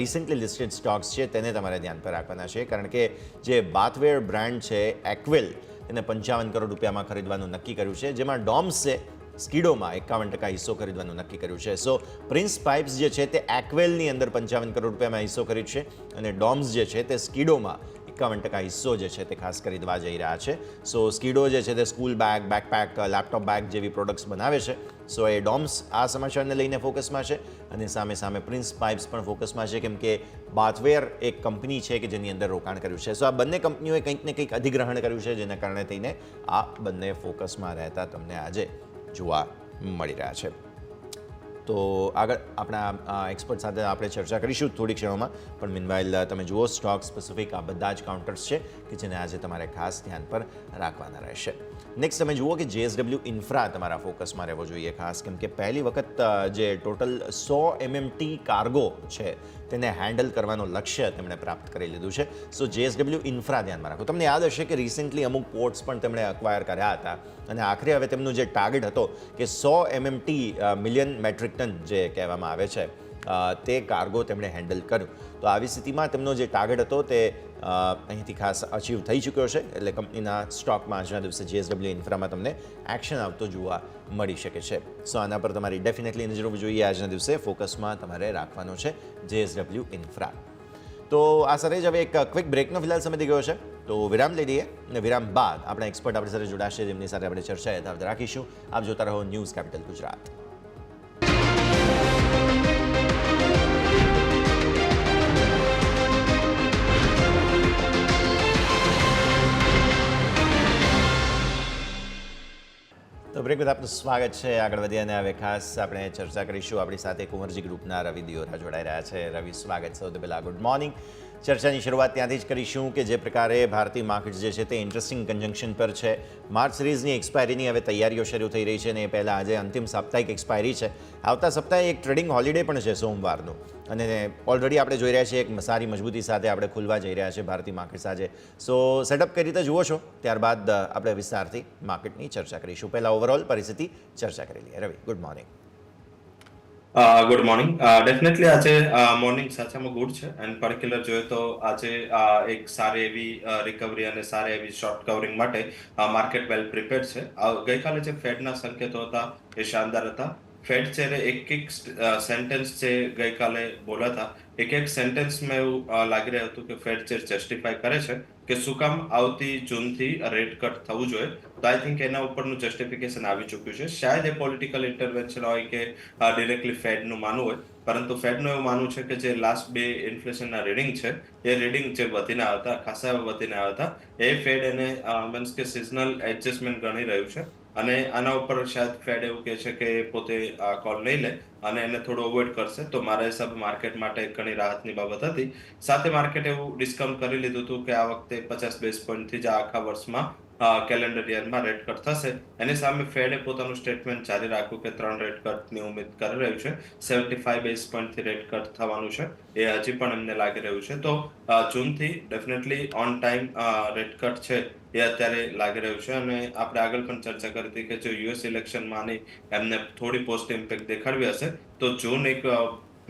રિસેન્ટલી લિસ્ટેડ સ્ટોક્સ છે તેને તમારે ધ્યાન પર રાખવાના છે, કારણ કે જે બાથવેર બ્રાન્ડ છે એક્વેલ એને 55 કરોડ રૂપિયામાં ખરીદવાનું નક્કી કર્યું છે, જેમાં ડોમ્સે સ્કીડોમાં 51% હિસ્સો ખરીદવાનું નક્કી કર્યું છે. સો પ્રિન્સ પાઇપ્સ જે છે તે એક્વેલની અંદર 55 કરોડ રૂપિયામાં હિસ્સો ખરીદશે અને ડોમ્સ જે છે તે સ્કીડોમાં 51% હિસ્સો જે છે તે ખાસ ખરીદવા જઈ રહ્યા છે. સો સ્કીડો જે છે તે school bag, backpack, laptop bag જેવી પ્રોડક્ટ્સ બનાવે છે. સો એ ડોમ્સ આ સમાચારને લઈને ફોકસમાં છે અને સામે સામે પ્રિન્સ પાઇપ્સ પણ ફોકસમાં છે, કેમ કે બાથવેર એક કંપની છે કે જેની અંદર રોકાણ કર્યું છે. સો આ બંને કંપનીઓએ કંઈક ને કંઈક અધિગ્રહણ કર્યું છે, જેના કારણે થઈને આ બંને ફોકસમાં રહેતા તમને આજે જોવા મળી રહ્યા છે. તો આગળ આપણા એક્સપર્ટ સાથે આપણે ચર્ચા કરીશું થોડી ક્ષણોમાં, પણ મીનવાઇલ તમે જુઓ સ્ટોક સ્પેસિફિક આ બધા જ કાઉન્ટર્સ છે કે જેને આજે તમારે ખાસ ધ્યાન પર રાખવાના રહેશે. નેક્સ્ટ તમે જુઓ કે JSW ઇન્ફ્રા તમારા ફોકસમાં રહેવો જોઈએ ખાસ, કેમ કે પહેલી વખત જે ટોટલ 100 MMT કાર્ગો છે તેને હેન્ડલ કરવાનો લક્ષ્ય તેમણે પ્રાપ્ત કરી લીધું છે. સો JSW ઇન્ફ્રા ધ્યાનમાં રાખો. તમને યાદ હશે કે રિસેન્ટલી અમુક પોર્ટ્સ પણ તેમણે અક્વાયર કર્યા હતા અને આખરે હવે તેમનું જે ટાર્ગેટ હતો કે 100 MMT મિલિયન મેટ્રિક ટન જે કહેવામાં આવે છે તે કાર્ગો તેમણે હેન્ડલ કર્યું. તો આવી સ્થિતિમાં તેમનો જે ટાર્ગેટ હતો તે અહીંથી ખાસ અચીવ થઈ ચૂક્યો છે, એટલે કંપનીના સ્ટોકમાં આજના દિવસે JSW ઇન્ફ્રામાં તમને એક્શન આવતો જોવા મળી શકે છે. સો આના પર તમારી ડેફિનેટલી નજર હોવી જોઈએ. આજના દિવસે ફોકસમાં તમારે રાખવાનો છે JSW ઇન્ફ્રા. તો આ સાથે જ હવે એક ક્વિક બ્રેકનો ફિલહાલ સમય થઈ ગયો છે, તો વિરામ લઈ લઈએ અને વિરામ બાદ આપણા એક્સપર્ટ આપણી સાથે જોડાશે, જેમની સાથે આપણે ચર્ચા યથાવત રાખીશું. આપ જોતા રહો ન્યૂઝ કેપિટલ ગુજરાત. તો બ્રેક બાદ આપનું સ્વાગત છે. આગળ વધીએ અને હવે ખાસ આપણે ચર્ચા કરીશું. આપણી સાથે કુંવરજી ગ્રુપના રવિ દિયોરા જોડાઈ રહ્યા છે. રવિ, સ્વાગત. સૌથી પહેલાં ગુડ મોર્નિંગ. ચર્ચાની શરૂઆત ત્યાંથી જ કરીશું કે જે પ્રકારે ભારતીય માર્કેટ જે છે તે ઇન્ટરેસ્ટિંગ કન્જંક્શન પર છે. માર્ચ સિરીઝની એક્સપાયરીની હવે તૈયારીઓ શરૂ થઈ રહી છે અને એ પહેલાં આજે અંતિમ સાપ્તાહિક એક્સપાયરી છે. આવતા સપ્તાહે એક ટ્રેડિંગ હોલિડે પણ છે સોમવારનું, અને ઓલરેડી આપણે જોઈ રહ્યા છીએ એક સારી મજબૂતી સાથે આપણે ખુલવા જઈ રહ્યા છે ભારતીય માર્કેટ્સ આજે. સો સેટઅપ કઈ રીતે જુઓ છો, ત્યારબાદ આપણે વિસ્તારથી માર્કેટની ચર્ચા કરીશું. પહેલાં ઓવરઓલ પરિસ્થિતિ ચર્ચા કરી લઈએ. Ravi, good morning. Good morning. Definitely આજે મોર્નિંગ સાચામાં ગુડ છે એન્ડ પર્ટિક્યુલર જોઈએ તો આજે એક સારી એવી રિકવરી અને સારી એવી શોર્ટ કવરિંગ માટે માર્કેટ વેલ પ્રિપેર્ડ છે. ગઈકાલે જે ફેડના સંકેતો હતા એ શાનદાર હતા. ફેડ છે એક સેન્ટેન્સ છે ગઈકાલે બોલ્યા હતા. એક સેન્ટેન્સમાં એવું લાગી રહ્યું હતું કે ફેડ છે જસ્ટિફાય કરે છે કે શું કામ આવતી જૂનથી રેટ કટ થવું જોઈએ. તો આઈ થિંક એના ઉપરનું જસ્ટિફિકેશન આવી ચૂક્યું છે. શાયદ એ પોલિટિકલ ઇન્ટરવેન્શન હોય કે ડિરેક્ટલી ફેડનું માનવું હોય, પરંતુ ફેડનું એવું માનવું છે કે જે લાસ્ટ બે ઇન્ફ્લેશનના રીડિંગ છે એ રીડિંગ જે વધીને આવતા ખાસા વધીને આવતા એ ફેડ એને મીન્સ કે સિઝનલ એડજસ્ટમેન્ટ ગણી રહ્યું છે અને આના ઉપર શાયદ ફેડ એવું કહે છે કે પોતે કોલ નહીં લે અને એને થોડું અવોઇડ કરશે. તો મારા હિસાબે માર્કેટ માટે ઘણી રાહતની બાબત હતી. સાથે માર્કેટ એવું ડિસ્કાઉન્ટ કરી લીધું હતું કે આ વખતે 50 બેઝ પોઈન્ટથી જ આખા વર્ષમાં કેલેન્ડર યરમાં રેટ કટ થશે. એની સામે ફેડે પોતાનું સ્ટેટમેન્ટ જારી રાખ્યું કે 3 રેટ કટની ઉમ્મીદ કરી રહ્યું છે. 75 બેઝ પોઈન્ટથી રેટ કટ થવાનું છે એ હજી પણ એમને લાગી રહ્યું છે. તો જૂનથી definitely on time rate cut છે એ અત્યારે લાગી રહ્યું છે. અને આપણે આગળ પણ ચર્ચા કરી હતી કે જો યુએસ ઇલેક્શનમાં એમને થોડી પોઝિટિવ ઇમ્પેક્ટ દેખાડવી હશે તો જૂન એક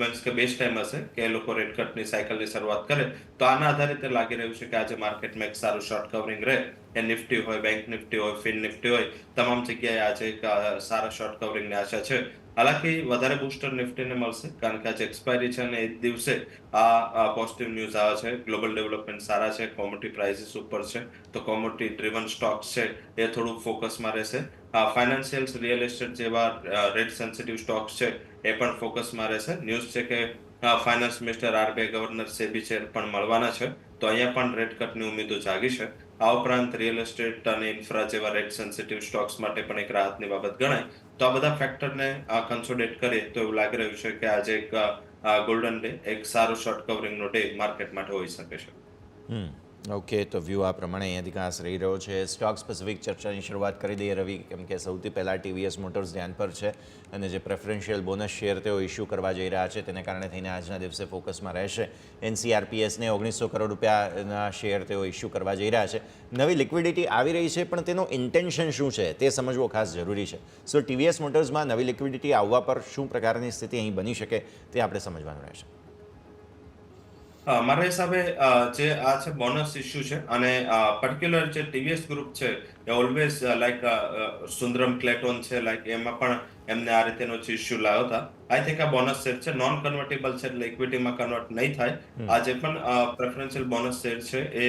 મીન્સ કે બેસ્ટ ટાઈમ હશે કે એ લોકો રેટ કટની સાયકલની શરૂઆત કરે. તો આના આધારિત લાગી રહ્યું છે કે આજે માર્કેટમાં એક સારું શોર્ટ કવરિંગ રહે. એ નિફ્ટી હોય, બેંક નિફ્ટી હોય, ફિન નિફ્ટી હોય, તમામ જગ્યાએ આજે એક સારા શોર્ટ કવરિંગની આશા છે. હાલાકી વધારે બૂસ્ટર નિફ્ટીને મળશે કારણ કે આજે એક્સપાયરી છે અને એ દિવસે આ પોઝિટિવ ન્યૂઝ આવે છે. ગ્લોબલ ડેવલપમેન્ટ સારા છે, કોમોડિટી પ્રાઇસીસ ઉપર છે, તો કોમોડિટી ડ્રીવન સ્ટોક્સ છે એ થોડું ફોકસમાં રહેશે. ફાઇનાન્શિયલ્સ, રિયલ એસ્ટેટ જેવા રેટ સેન્સિટિવ સ્ટોક્સ છે એ પણ ફોકસમાં રહેશે. ન્યૂઝ છે કે finance minister, RBI governor, SEBI chair પણ મળવાના છે. તો અહીંયા પણ રેટ કટની ઉમ્મીદો જાગી છે. આ ઉપરાંત રિયલ એસ્ટેટ અને ઇન્ફ્રા જેવા રેટ સેન્સિટિવ સ્ટોક્સ માટે પણ એક રાહતની બાબત ગણાય. તો આ બધા ફેક્ટરને કન્સોલિડેટ કરીએ તો એવું લાગી રહ્યું છે કે આજે એક ગોલ્ડન ડે, એક સારો શોર્ટ કવરિંગનો ડે માર્કેટ માટે હોઈ શકે છે. ઓકે, તો વ્યૂ આ પ્રમાણે અહીંયાથી ખાસ રહી રહ્યો છે. સ્ટોક સ્પેસિફિક ચર્ચાની શરૂઆત કરી દઈએ રવિ, કેમ કે સૌથી પહેલાં ટીવીએસ મોટર્સ ધ્યાન પર છે અને જે પ્રેફરન્શિયલ બોનસ શેર તેઓ ઇસ્યુ કરવા જઈ રહ્યા છે તેને કારણે થઈને આજના દિવસે ફોકસમાં રહેશે. એનસીઆરપીએસને 1900 કરોડ રૂપિયાના શેર તેઓ ઇસ્યુ કરવા જઈ રહ્યા છે. નવી લિક્વિડિટી આવી રહી છે, પણ તેનો ઇન્ટેન્શન શું છે તે સમજવો ખાસ જરૂરી છે. સો ટીવીએસ મોટર્સમાં નવી લિક્વિડિટી આવવા પર શું પ્રકારની સ્થિતિ અહીં બની શકે તે આપણે સમજવાનું રહેશે. મારા હિસાબે જે આ છે બોનસ ઇસ્યુ છે અને પર્ટિક્યુલર જે ટીવીએસ ગ્રુપ છે એ ઓલવેઝ લાઈક સુંદરમ ક્લેટોન છે, લાઈક એમાં પણ એમને આ રીતેનો જ ઇસ્યુ લાવ્યો હતા. આઈ થિંક આ બોનસ શેર છે નોન કન્વર્ટેબલ છે, એટલે ઇક્વિટીમાં કન્વર્ટ નહીં થાય. આ જે પણ પ્રેફરન્શિયલ બોનસ શેર છે એ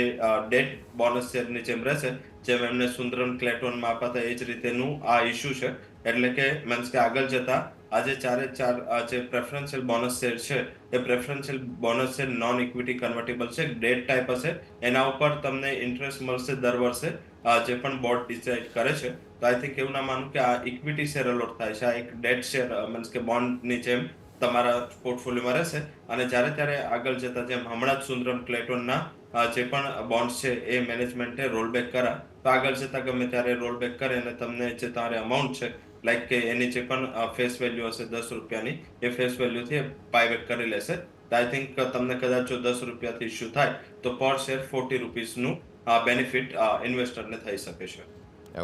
ડેટ બોનસ શેરની જેમ રહેશે, જેમ એમને સુંદરમ ક્લેટોનમાં આપ્યા હતા એ જ રીતેનું આ ઇસ્યુ છે. એટલે કે મીન્સ કે આગળ જતા આજે ચારે ચાર જે પ્રેફરન્શિયલ બોનસ શેર છે એ preferential bonus share non equity convertible છે, ડેટ ટાઈપ હશે. એના ઉપર તમને ઇન્ટરેસ્ટ મળશે દર વર્ષે જે પણ બોર્ડ ડિસાઇડ કરે છે. તો આઈ થિંક એવું ના માનું કે આ ઇક્વિટી શેર અલોટ થાય છે, આ એક ડેટ શેર મીન્સ કે બોન્ડની જેમ તમારા પોર્ટફોલિયોમાં રહેશે. અને જ્યારે ત્યારે આગળ જતા જેમ હમણાં જ સુંદરમ ક્લેટોનના જે પણ બોન્ડ છે એ મેનેજમેન્ટે રોલબેક કર્યા, તો આગળ જતા ગમે ત્યારે રોલબેક કરે અને તમને જે તમારે અમાઉન્ટ છે લાઈક કે એની જે પણ ફેસ વેલ્યુ હશે 10 રૂપિયાની, એ ફેસ વેલ્યુથી બાયબેક કરી લેશે. આઈ થિંક તમને કદાચ જો 10 રૂપિયાથી ઇસ્યુ થાય તો પર શેર 40 રૂપીસનું બેનિફિટ ઇન્વેસ્ટરને થઈ શકે છે.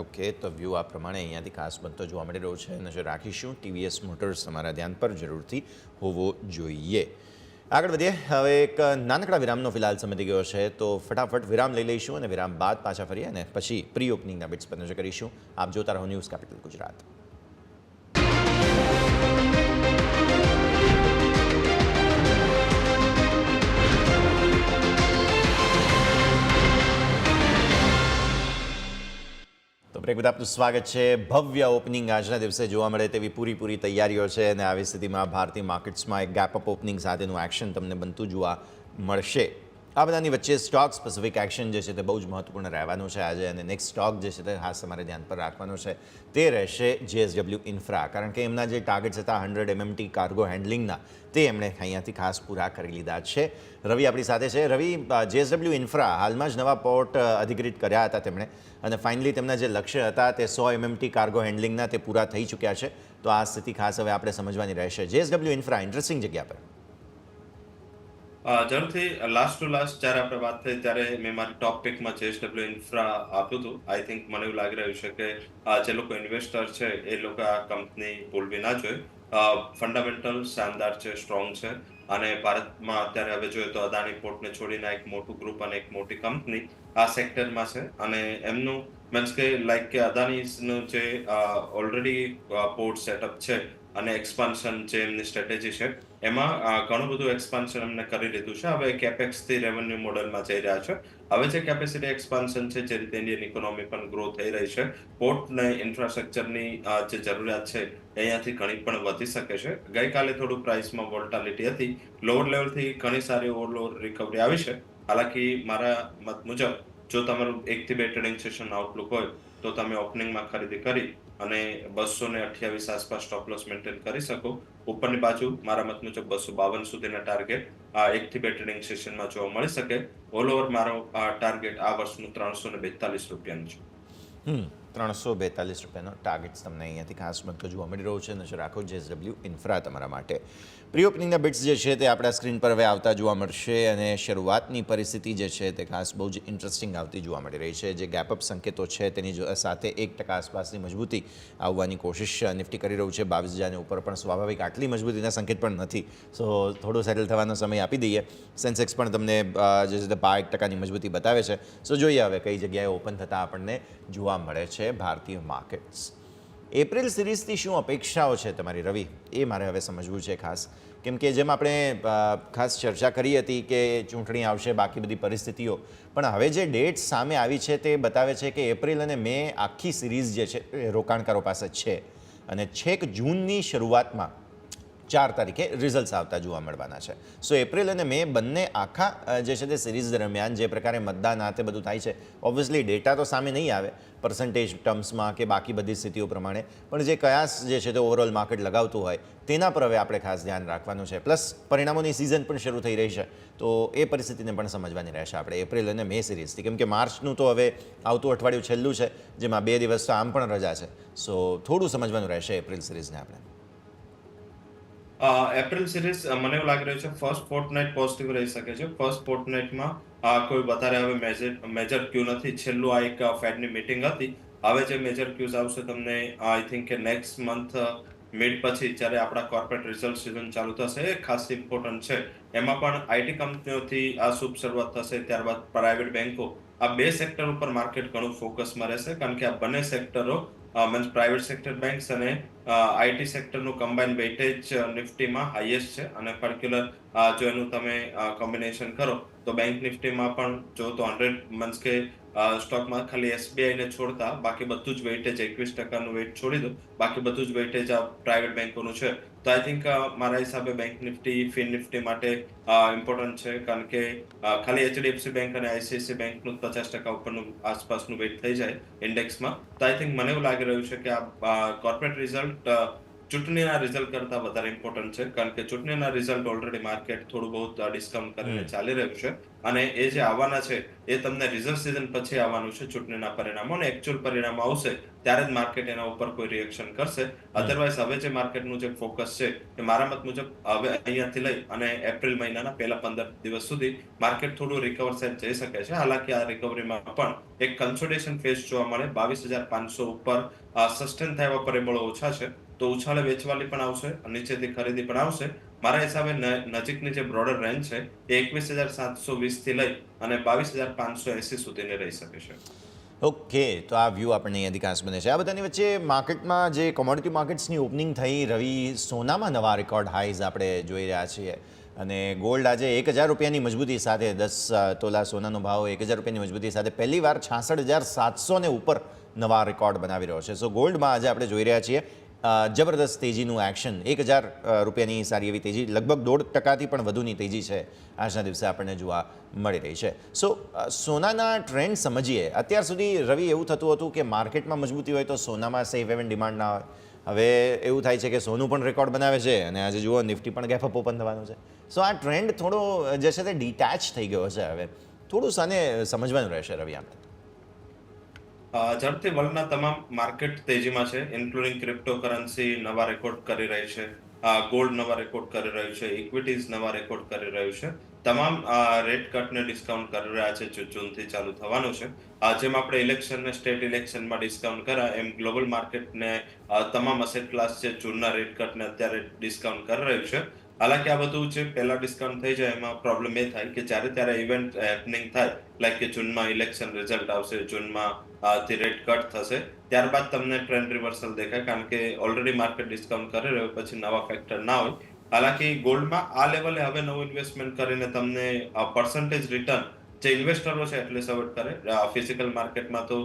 ઓકે, તો વ્યૂ આ પ્રમાણે અહીંયાથી ખાસ બનતો જોવા મળી રહ્યો છે. નજર રાખીશું. ટીવીએસ મોટર્સ તમારા ધ્યાન પર જરૂરથી હોવો જોઈએ. આગળ વધીએ. હવે એક નાનકડા વિરામનો ફિલહાલ સમય થઈ ગયો છે, તો ફટાફટ વિરામ લઈ લઈશું અને વિરામ બાદ પાછા ફરીએ અને પછી પ્રી ઓપનિંગના બિટ્સ પર નજર કરીશું. આપ જોતા રહો ન્યૂઝ કેપિટલ ગુજરાત. બ્રેક બાદ આપનું સ્વાગત છે. ભવ્ય ઓપનિંગ આજના દિવસે જોવા મળે તેવી પૂરી તૈયારીઓ છે અને આવી સ્થિતિમાં ભારતીય માર્કેટ્સમાં એક ગેપ અપ ઓપનિંગ સાથેનું એક્શન તમને બનતું જોવા મળશે. આ બધાની વચ્ચે સ્ટોક સ્પેસિફિક એક્શન જે છે તે બહુ જ મહત્વપૂર્ણ રહેવાનું છે આજે, અને નેક્સ્ટ સ્ટોક જે છે તે ખાસ તમારે ધ્યાન પર રાખવાનો છે તે રહેશે JSW ઇન્ફ્રા, કારણ કે એમના જે ટાર્ગેટ્સ હતા 100 MMT કાર્ગો હેન્ડલિંગના તે એમણે અહીંયાથી ખાસ પૂરા કરી લીધા છે. રવિ આપણી સાથે છે. રવિ, JSW ઇન્ફ્રા હાલમાં જ નવા પોર્ટ અધિકૃત કર્યા હતા તેમણે, અને ફાઇનલી તેમના જે લક્ષ્ય હતા તે 100 MMT કાર્ગો હેન્ડલિંગના તે પૂરા થઈ ચૂક્યા છે. તો આ સ્થિતિ ખાસ હવે આપણે સમજવાની રહેશે. JSW ઇન્ફ્રા ઇન્ટરેસ્ટિંગ જગ્યા પર. જરૂરથી લાસ્ટ ટુ લાસ્ટ જ્યારે આપણે વાત થઈ ત્યારે મેં મારી ટોપ પિકમાં JSW ઇન્ફ્રા આપ્યું હતું. આઈ થિંક મને એવું લાગી રહ્યું છે કે જે લોકો ઇન્વેસ્ટર છે એ લોકો આ કંપની ભૂલવી ના જોઈએ. ફંડામેન્ટલ શાનદાર છે, સ્ટ્રોંગ છે, અને ભારતમાં અત્યારે હવે જોઈએ તો અદાણી પોર્ટને છોડીને એક મોટું ગ્રુપ અને એક મોટી કંપની આ સેક્ટરમાં છે. અને એમનું મીન્સ કે લાઈક કે અદાણીનું જે ઓલરેડી પોર્ટ સેટઅપ છે અને એક્સપાન્શન જે એમની સ્ટ્રેટેજી છે એમાં ઘણું બધું એક્સપાન્શન એમને કરી લીધું છે. હવે કેપેક્સથી રેવન્યુ મોડેલમાં જઈ રહ્યા છે. હવે જે કેપેસિટી એક્સપાન્શન છે, જે રીતે ઇન્ડિયન ઇકોનોમી પણ ગ્રો થઈ રહી છે, પોર્ટ ને ઇન્ફ્રાસ્ટ્રક્ચરની જે જરૂરિયાત છે અહીંયાથી ઘણી પણ વધી શકે છે. ગઈકાલે થોડું પ્રાઇસમાં વોલ્ટાલિટી હતી, લોઅર લેવલથી ઘણી સારી ઓવરઓલ રિકવરી આવી છે. હાલાકી મારા મત મુજબ જો તમારું 1 થી 2 ટ્રેડિંગ સેશન આઉટલુક હોય તો તમે ઓપનિંગમાં ખરીદી કરી અને 228 આસપાસ સ્ટોપ લોસ મેન્ટેન કરી શકો. ઉપરની બાજુ મારા મત મુજબ 252 સુધીના ટાર્ગેટ 1 થી 2 ટ્રેડિંગ સેશનમાં જોવા મળી શકે. ઓલ ઓવર મારો ટાર્ગેટ આ વર્ષનું 342 રૂપિયાનું છે. 342 રૂપિયાનો ટાર્ગેટ તમને અહીંયાથી ખાસ બનતો જોવા મળી રહ્યો છે. નજર રાખો JSW ઇન્ફ્રા તમારા માટે. પ્રી ઓપનિંગના બિટ્સ જે છે તે આપણા સ્ક્રીન પર હવે આવતા જોવા મળશે, અને શરૂઆતની પરિસ્થિતિ જે છે તે ખાસ બહુ જ ઇન્ટરેસ્ટિંગ આવતી જોવા મળી રહી છે. જે ગેપઅપ સંકેતો છે તેની સાથે 1% આસપાસની મજબૂતી આવવાની કોશિશ નિફ્ટી કરી રહ્યું છે. 22,000 ઉપર પણ સ્વાભાવિક આટલી મજબૂતીના સંકેત પણ નથી, સો થોડું સેટલ થવાનો સમય આપી દઈએ. સેન્સેક્સ પણ તમને જે છે તે 5% મજબૂતી બતાવે છે. સો જોઈએ હવે કઈ જગ્યાએ ઓપન થતાં આપણને જોવા મળે છે ભારતીય માર્કેટ્સ. એપ્રિલ સિરીઝથી શું અપેક્ષાઓ છે તમારી રવિ, એ મારે હવે સમજવું છે ખાસ, કેમ કે જેમ આપણે ખાસ ચર્ચા કરી હતી કે ચૂંટણી આવશે, બાકી બધી પરિસ્થિતિઓ, પણ હવે જે ડેટ સામે આવી છે તે બતાવે છે કે એપ્રિલ અને મે આખી સિરીઝ જે છે એ રોકાણકારો પાસે છે, અને છેક જૂનની શરૂઆતમાં 4 તારીખે રિઝલ્ટ્સ આવતા જોવા મળવાના છે. સો એપ્રિલ અને મે બંને આખા જે છે તે સિરીઝ દરમિયાન જે પ્રકારે મતદાન આ તે બધું થાય છે, ઓબ્વિયસલી ડેટા તો સામે નહીં આવે પર્સન્ટેજ ટર્મ્સમાં કે બાકી બધી સ્થિતિઓ પ્રમાણે, પણ જે કયાસ જે છે તે ઓવરઓલ માર્કેટ લગાવતું હોય તેના પર હવે આપણે ખાસ ધ્યાન રાખવાનું છે. પ્લસ પરિણામોની સિઝન પણ શરૂ થઈ રહી છે, તો એ પરિસ્થિતિને પણ સમજવાની રહેશે આપણે એપ્રિલ અને મે સિરીઝથી. કેમ કે માર્ચનું તો હવે આવતું અઠવાડિયું છેલ્લું છે, જેમાં 2 દિવસ તો આમ પણ રજા છે. સો થોડું સમજવાનું રહેશે એપ્રિલ સિરીઝને આપણે. એપ્રિલ સિરીઝ મને એવું લાગી રહ્યું છે ફર્સ્ટ ફોર્ટનાઇટ પોઝિટિવ રહી શકે છે. ફર્સ્ટ ફોર્ટનાઇટમાં કોઈ વધારે હવે મેજર ક્યુ નથી. છેલ્લું આ એક ફેડની મીટિંગ હતી. હવે જે મેજર ક્યુઝ આવશે તમને આઈ થિંક કે નેક્સ્ટ મંથ મિડ પછી જ્યારે આપણા કોર્પોરેટ રિઝલ્ટ સિઝન ચાલુ થશે એ ખાસ ઇમ્પોર્ટન્ટ છે. એમાં પણ આઈટી કંપનીઓથી આ શુભ શરૂઆત થશે. ત્યારબાદ પ્રાઇવેટ બેન્કો, આ 2 સેક્ટર ઉપર માર્કેટ ઘણું ફોકસમાં રહેશે, કારણ કે આ બંને સેક્ટરો મીન્સ પ્રાઇવેટ સેક્ટર બેન્ક્સ અને આઈટી સેક્ટરનું કમ્બાઇન વેઇટેજ નિફ્ટીમાં હાઈએસ્ટ છે. અને પર્ટિક્યુલર જો એનું તમે કોમ્બિનેશન કરો તો બેંક નિફ્ટીમાં પણ જો તો 100 મીન્સ કે સ્ટોકમાં ખાલી એસબીઆઈ ને છોડતા બાકી બધું જ વેઇટેજ 21% વેઇટ છોડી દો, બાકી બધું જ વેઇટેજ આ પ્રાઇવેટ બેન્કોનું છે. તો આઈ થિંક મારા હિસાબે બેંક નિફ્ટી ફિન નિફ્ટી માટે ઇમ્પોર્ટન્ટ છે, કારણ કે ખાલી એચડીએફસી બેંક અને આઈસીઆઈસી બેંકનું 50% ઉપરનું આસપાસનું વેઇટ થઈ જાય ઇન્ડેક્સમાં. તો આઈ થિંક મને એવું લાગી રહ્યું છે કે આ કોર્પોરેટ રિઝલ્ટ ચૂંટણીના રિઝલ્ટ કરતા વધારે ઇમ્પોર્ટન્ટ છે, કારણ કે ચૂંટણીના રિઝલ્ટ ઓલરેડી માર્કેટ થોડું બહુ ડિસ્કાઉન્ટ કરીને ચાલી રહ્યું છે. અને એ જે આવવાના છે એ તમને રિઝલ્ટ સિઝન પછી આવવાનું છે ચૂંટણીના પરિણામો, અને એકચ્યુઅલ પરિણામ આવશે ત્યારે જ માર્કેટ એના ઉપર કોઈ રિએક્શન કરશે. અધરવાઇઝ હવે જે માર્કેટનું જે ફોકસ છે એ મારા મત મુજબ હવે અહીંયાથી લઈ અને એપ્રિલ મહિનાના પહેલા 15 દિવસ સુધી માર્કેટ થોડું રિકવર સાઈડ જઈ શકે છે. હાલાકી આ રિકવરીમાં પણ એક કન્સોલિડેશન ફેઝ જોવા મળે. 22,500 ઉપર સસ્ટેન થાય એવા પરિબળો ઓછા છે, તો ઉછાળે વેચવાલી પણ આવશે, નીચેથી ખરીદી પણ આવશે. મારા હિસાબે નજીકની જે બ્રોડર રેન્જ છે એ 21,720 થી લઈ અને 22,580 સુધીની રહી શકે છે. ઓકે, તો આ વ્યૂ આપણને અહીંયાથી ખાસ બને છે. આ બધાની વચ્ચે માર્કેટમાં જે કોમોડિટી માર્કેટ્સની ઓપનિંગ થઈ, રવિ, સોનામાં નવા રેકોર્ડ હાઈઝ આપણે જોઈ રહ્યા છીએ. અને ગોલ્ડ આજે 1,000 રૂપિયાની મજબૂતી સાથે 10 તોલા સોનાનો ભાવ 1,000 રૂપિયાની મજબૂતી સાથે પહેલીવાર 66,700 ને ઉપર નવા રેકોર્ડ બનાવી રહ્યો છે. સો ગોલ્ડમાં આજે આપણે જોઈ રહ્યા છીએ જબરદસ્ત તેજીનું એક્શન. 1,000 રૂપિયાની સારી એવી તેજી, લગભગ 1.5% પણ વધુની તેજી છે આજના દિવસે આપણને જોવા મળી રહી છે. સો સોનાના ટ્રેન્ડ સમજીએ. અત્યાર સુધી રવિ એવું થતું હતું કે માર્કેટમાં મજબૂતી હોય તો સોનામાં સેફ હેવન ડિમાન્ડ ના હોય. હવે એવું થાય છે કે સોનું પણ રેકોર્ડ બનાવે છે અને આજે જુઓ નિફ્ટી પણ ગેપ અપ ઓપન થવાનું છે. સો આ ટ્રેન્ડ થોડો જે છે તે ડિટેચ થઈ ગયો છે. હવે થોડું સાને સમજવાનું રહેશે રવિ આપણે. ઝડપથી વર્લ્ડના તમામ માર્કેટ તેજીમાં છે, ઇન્ક્લુડિંગ ક્રિપ્ટોકરન્સી નવા રેકોર્ડ કરી રહી છે, ગોલ્ડ નવા રેકોર્ડ કરી રહ્યું છે, ઇક્વિટીઝ નવા રેકોર્ડ કરી રહ્યું છે. તમામ રેટ કટને ડિસ્કાઉન્ટ કરી રહ્યા છે જે જૂનથી ચાલુ થવાનું છે. જેમ આપણે ઇલેક્શન ને સ્ટેટ ઇલેક્શનમાં ડિસ્કાઉન્ટ કર્યા એમ ગ્લોબલ માર્કેટને તમામ અસેટ ક્લાસ છે જૂનના રેટ કટને અત્યારે ડિસ્કાઉન્ટ કરી રહ્યું છે. હાલાકી આ બધું જે પહેલા ડિસ્કાઉન્ટ થઈ જાય એમાં પ્રોબ્લેમ એ થાય કે જ્યારે ત્યારે ઇવેન્ટ હેપનિંગ થાય, લાઈક કે જૂનમાં ઇલેક્શન રિઝલ્ટ આવશે, જૂનમાં થી રેટ કટ થશે, ત્યારબાદ તમને ટ્રેન્ડ રિવર્સલ દેખાય, કારણ કે ઓલરેડી માર્કેટ ડિસ્કાઉન્ટ કરી રહ્યું પછી નવા ફેક્ટર ના હોય. હાલાકી ગોલ્ડમાં આ લેવલે હવે નવું ઇન્વેસ્ટમેન્ટ કરીને તમને પર્સન્ટેજ રિટર્ન જે ઇન્વેસ્ટરો છે એટલે અવોઇડ કરે. ફિઝિકલ માર્કેટમાં તો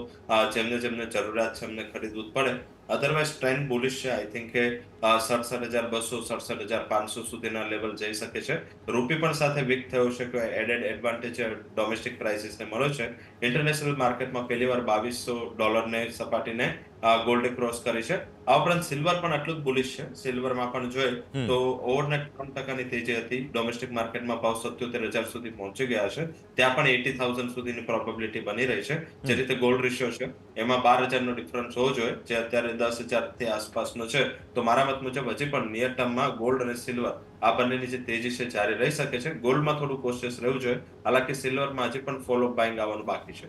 જેમને જરૂરિયાત છે એમને ખરીદવું જ પડે. અધરવાઇઝ ટ્રેન્ડ બુલિશ છે. આઈ થિંક કે 67,200 67,500 સુધીના લેવલ જઈ શકે છે. રૂપી પણ સાથે વીક થયો છે કે એડેડ એડવાન્ટેજ ડોમેસ્ટિક પ્રાઇસીસને મળ્યો છે. ઇન્ટરનેશનલ માર્કેટમાં પહેલીવાર $2,200ને સપાટીને ગોલ્ડે ક્રોસ કરી છે. આ ઉપરાંત સિલ્વર પણ આટલું જ બુલિશ છે. સિલ્વરમાં પણ જોઈએ તો ઓવરનાઇટ 3% તેજી હતી. ડોમેસ્ટિક માર્કેટમાં ભાવ 77,000 સુધી પહોંચી ગયા છે. ત્યાં પણ 80,000 સુધીની પ્રોબેબિલિટી બની રહી છે. જે રીતે ગોલ્ડ રેશિયો છે એમાં 12,000નો ડિફરન્સ હોવો જોઈએ, જે અત્યારે 10,000 આસપાસનો છે. તો મારા મત મુજબ હજી પણ નિયર ટર્મમાં ગોલ્ડ અને સિલ્વર આ બંનેની જે તેજી છે જારી રહી શકે છે. ગોલ્ડમાં થોડું કોશિયસ રહેવું જોઈએ. હાલાકી સિલ્વરમાં હજી પણ ફોલો બાઇંગ આવવાનું બાકી છે.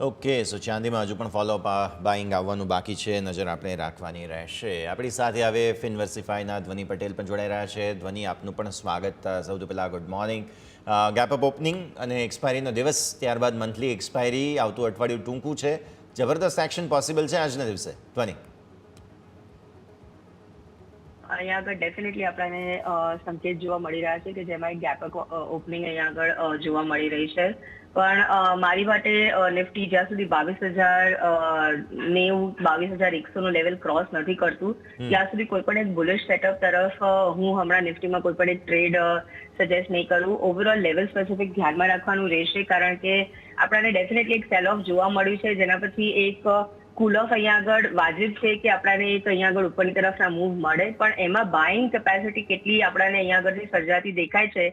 ઓકે, સો ચાંદીમાં હજુ પણ ફોલોઅપ બાઇંગ આવવાનું બાકી છે, નજર આપણે રાખવાની રહેશે. આપણી સાથે હવે ફિનવર્સિફાઈના ધ્વની પટેલ પણ જોડાઈ રહ્યા છે. ધ્વની, આપનું પણ સ્વાગત. સૌથી પહેલાં good morning. Gap up opening અને એક્સપાયરીનો દિવસ, ત્યારબાદ મંથલી એક્સપાયરી, આવતું અઠવાડિયું ટૂંકું છે. જબરદસ્ત એક્શન પોસિબલ છે આજના દિવસે ધ્વની? અહીંયા આગળ ડેફિનેટલી આપણને સંકેત જોવા મળી રહ્યા છે કે જેમાં એક ગેપ ઓપનિંગ અહીંયા આગળ જોવા મળી રહી છે. પણ મારી માટે નિફ્ટી જ્યાં સુધી 22,090 22,100 નું લેવલ ક્રોસ નથી કરતું ત્યાં સુધી કોઈ પણ એક બુલિશ સેટઅપ તરફ હું હમણાં નિફ્ટીમાં કોઈ પણ એક ટ્રેડ સજેસ્ટ નહીં કરું. ઓવરઓલ લેવલ સ્પેસિફિક ધ્યાનમાં રાખવાનું રહેશે, કારણ કે આપણને ડેફિનેટલી એક સેલ ઓફ જોવા મળ્યું છે, જેના પછી એક કુલ ઓફ અહીંયા આગળ વાજિબ છે કે આપણને એક અહીંયા આગળ ઉપરની તરફના મૂવ મળે, પણ એમાં બાઇંગ કેપેસિટી કેટલી આપણને અહીંયા આગળથી સર્જાતી દેખાય છે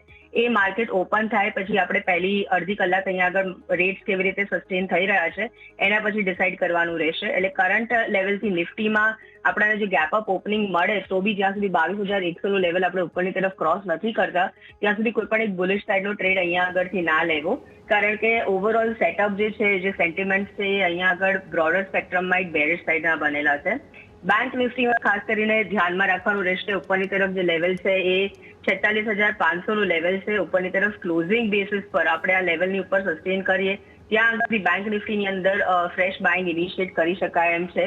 એ માર્કેટ ઓપન થાય પછી આપણે પહેલી અડધી કલાક અહીંયા આગળ રેટ્સ કેવી રીતે સસ્ટેન થઈ રહ્યા છે એના પછી ડિસાઇડ કરવાનું રહેશે. એટલે કરંટ લેવલથી નિફ્ટીમાં આપણને જે ગેપ અપ ઓપનિંગ મળે તો બી જ્યાં સુધી 22,100 નું લેવલ આપણે ઉપરની તરફ ક્રોસ નથી કરતા ત્યાં સુધી કોઈ પણ એક બુલિશ સાઇડનો ટ્રેડ અહીંયા આગળથી ના લેવો, કારણ કે ઓવરઓલ સેટઅપ જે છે, જે સેન્ટિમેન્ટ છે, અહીંયા આગળ બ્રોડર સ્પેક્ટ્રમમાં એક બેરિશ સાઇડના બનેલા છે. બેંક નિફ્ટીમાં ખાસ કરીને ધ્યાનમાં રાખવાનું રહેશે. ઉપરની તરફ જે લેવલ છે એ 46,500 નું લેવલ છે. ઉપરની તરફ ક્લોઝિંગ બેસિસ પર આપણે આ લેવલની ઉપર સસ્ટેન કરીએ ત્યાં આગળ બેંક નિફ્ટીની અંદર ફ્રેશ બાઇંગ ઇનિશિએટ કરી શકાય એમ છે.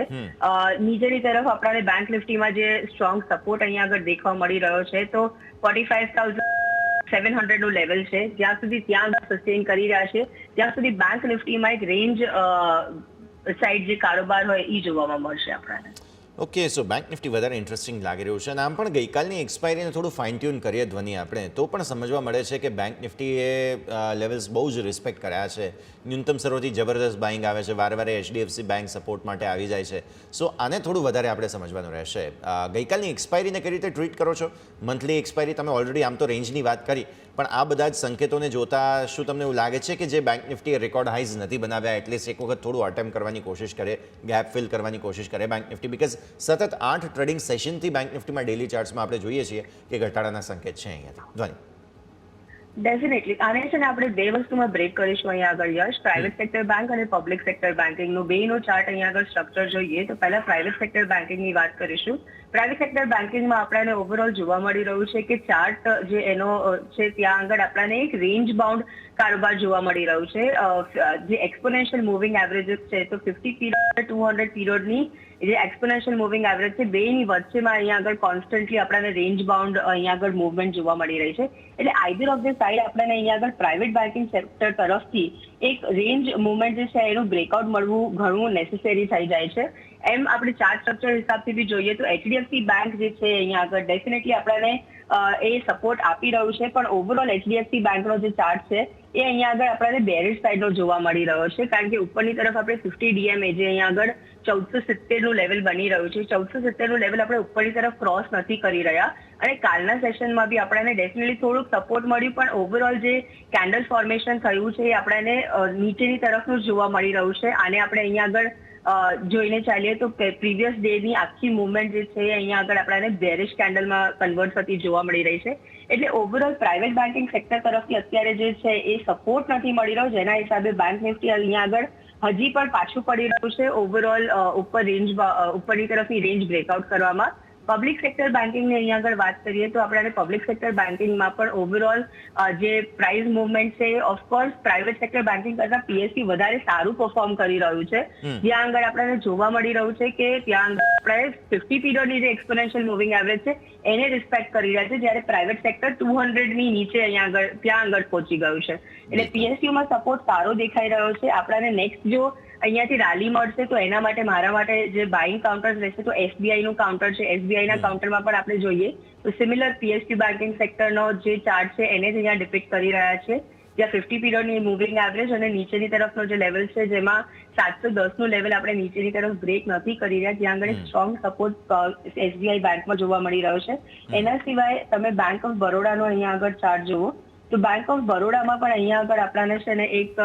નીચેની તરફ આપણને બેંક નિફ્ટીમાં જે સ્ટ્રોંગ સપોર્ટ અહીંયા આગળ દેખવા મળી રહ્યો છે તો 45,700 નું લેવલ છે. જ્યાં સુધી ત્યાં સસ્ટેન કરી રહ્યા છે ત્યાં સુધી બેંક નિફ્ટીમાં એક રેન્જ સાઇડ જે કારોબાર હોય એ જોવામાં મળશે આપણને. ઓકે, સો બેંક નિફ્ટી વધારે ઇન્ટરેસ્ટિંગ લાગી રહ્યું છે અને આમ પણ ગઈકાલની એક્સપાયરીને થોડું ફાઇન ટ્યુન કરીએ ધ્વનિ આપણે તો પણ સમજવા મળે છે કે બેંક નિફ્ટીએ લેવલ્સ બહુ જ રિસ્પેક્ટ કર્યા છે. ન્યૂનતમ સરોથી જબરદસ્ત બાઇંગ આવે છે, વારે HDFC બેંક સપોર્ટ માટે આવી જાય છે. સો આને થોડું વધારે આપણે સમજવાનું રહેશે. ગઈકાલની એક્સપાયરીને કઈ રીતે ટ્રીટ કરો છો? મંથલી એક્સપાયરી તમે ઓલરેડી આમ તો રેન્જની વાત કરી, પણ આ બધા જ સંકેતોને જોતા શું તમને એવું લાગે છે કે જે બેંક નિફ્ટીએ રેકોર્ડ હાઈઝ નથી બનાવ્યા એટલીસ્ટ એક વખત થોડું અટેમ્પ કરવાની કોશિશ કરે, ગેપ ફિલ કરવાની કોશિશ કરે બેંક નિફ્ટી? બીકોઝ સતત 8 ટ્રેડિંગ સેશનથી બેંક નિફ્ટીમાં ડેલી ચાર્ટ્સમાં આપણે જોઈએ છીએ કે ઘટાડાના સંકેત છે અહીંયાથી. ધ્વનિ ડેફિનેટલી આને છે ને આપણે બે વસ્તુમાં બ્રેક કરીશું અહીંયા આગળ યશ. પ્રાઇવેટ સેક્ટર બેંક અને પબ્લિક સેક્ટર બેન્કિંગનું બેનો ચાર્ટ અહીંયા આગળ સ્ટ્રક્ચર જોઈએ તો પહેલા પ્રાઇવેટ સેક્ટર બેન્કિંગની વાત કરીશું. પ્રાઇવેટ સેક્ટર બેન્કિંગમાં આપણને ઓવરઓલ જોવા મળી રહ્યું છે કે ચાર્ટ જે એનો છે ત્યાં આગળ આપણને એક રેન્જ બાઉન્ડ કારોબાર જોવા મળી રહ્યું છે. જે એક્સપોનેન્શિયલ મૂવિંગ એવરેજીસ છે તો 50 પીરિયડ 200 પીરિયડની જે એક્સપોનેન્શિયલ મૂવિંગ એવરેજ છે બેની વચ્ચેમાં અહીંયા આગળ કોન્સ્ટન્ટલી આપણને રેન્જ બાઉન્ડ અહીંયા આગળ મૂવમેન્ટ જોવા મળી રહી છે. એટલે આઈધર ઓફ ધ સાઇડ આપણને અહીંયા આગળ પ્રાઇવેટ બેન્કિંગ સેક્ટર તરફથી એક રેન્જ મૂવમેન્ટ જે છે એનું બ્રેકઆઉટ મળવું ઘણું નેસેસરી થઈ જાય છે. એમ આપણે ચાર્ટ સ્ટ્રક્ચર હિસાબથી બી જોઈએ તો HDFC બેંક જે છે અહીંયા આગળ ડેફિનેટલી આપણને એ સપોર્ટ આપી રહ્યું છે, પણ ઓવરઓલ HDFC બેંકનો જે ચાર્ટ છે એ અહીંયા આગળ આપણને બેરિશ સાઇડનો જોવા મળી રહ્યો છે, કારણ કે ઉપરની તરફ આપણે 50 DMA જે અહીંયા આગળ 1470 નું લેવલ બની રહ્યું છે. 1470 નું લેવલ આપણે ઉપરની તરફ ક્રોસ નથી કરી રહ્યા અને કાલના સેશનમાં બી આપણને ડેફિનેટલી થોડુંક સપોર્ટ મળ્યું, પણ ઓવરઓલ જે કેન્ડલ ફોર્મેશન થયું છે એ આપણને નીચેની તરફનું જોવા મળી રહ્યું છે. આને આપણે અહીંયા આગળ જોઈને ચાલીએ તો પ્રીવિયસ ડેની આખી મુવમેન્ટ જે છે અહીંયા આગળ આપણને બેરિશ કેન્ડલમાં કન્વર્ટ થતી જોવા મળી રહી છે. એટલે ઓવરઓલ પ્રાઇવેટ બેન્કિંગ સેક્ટર તરફથી અત્યારે જે છે એ સપોર્ટ નથી મળી રહ્યો, જેના હિસાબે બેંક નિફ્ટી અહીંયા આગળ હજી પણ પાછું પડી રહ્યું છે ઓવરઓલ ઉપરની તરફની રેન્જ બ્રેકઆઉટ કરવામાં. પબ્લિક સેક્ટર બેન્કિંગની અહીંયા આગળ વાત કરીએ તો આપણે પબ્લિક સેક્ટર બેન્કિંગમાં પણ ઓવરઓલ જે પ્રાઇસ મુવમેન્ટ છે ઓફકોર્સ પ્રાઇવેટ સેક્ટર બેન્કિંગ કરતા PSU વધારે સારું પરફોર્મ કરી રહ્યું છે. જ્યાં આગળ આપણને જોવા મળી રહ્યું છે કે ત્યાં આગળ આપણે 50 પીરિયડની જે એક્સપોનેન્શિયલ મૂવિંગ એવરેજ છે એને રિસ્પેક્ટ કરી રહ્યા છે, જ્યારે પ્રાઇવેટ સેક્ટર 200 ની નીચે અહીંયા આગળ ત્યાં આગળ પહોંચી ગયું છે. એટલે PSUમાં સપોર્ટ સારો દેખાઈ રહ્યો છે. આપણને નેક્સ્ટ જો અહીંયાથી રાલી મળશે તો એના માટે મારા માટે જે બાઇંગ કાઉન્ટર્સ રહેશે તો SBI નું કાઉન્ટર છે. SBI ના કાઉન્ટરમાં પણ આપણે જોઈએ તો સિમિલર PSU બેન્કિંગ સેક્ટરનો જે ચાર્ટ છે એને જ અહીંયા ડિપિક્ટ કરી રહ્યા છે, જ્યાં 50 પીરિયડની મૂવિંગ એવરેજ અને નીચેની તરફનો જે લેવલ છે જેમાં 710 નું લેવલ આપણે નીચેની તરફ બ્રેક નથી કરી રહ્યા, ત્યાં આગળ સ્ટ્રોંગ સપોર્ટ SBI બેંકમાં જોવા મળી રહ્યો છે. એના સિવાય તમે બેંક ઓફ બરોડાનો અહીંયા આગળ ચાર્ટ જુઓ તો બેંક ઓફ બરોડામાં પણ અહીંયા આગળ આપણને છે ને એક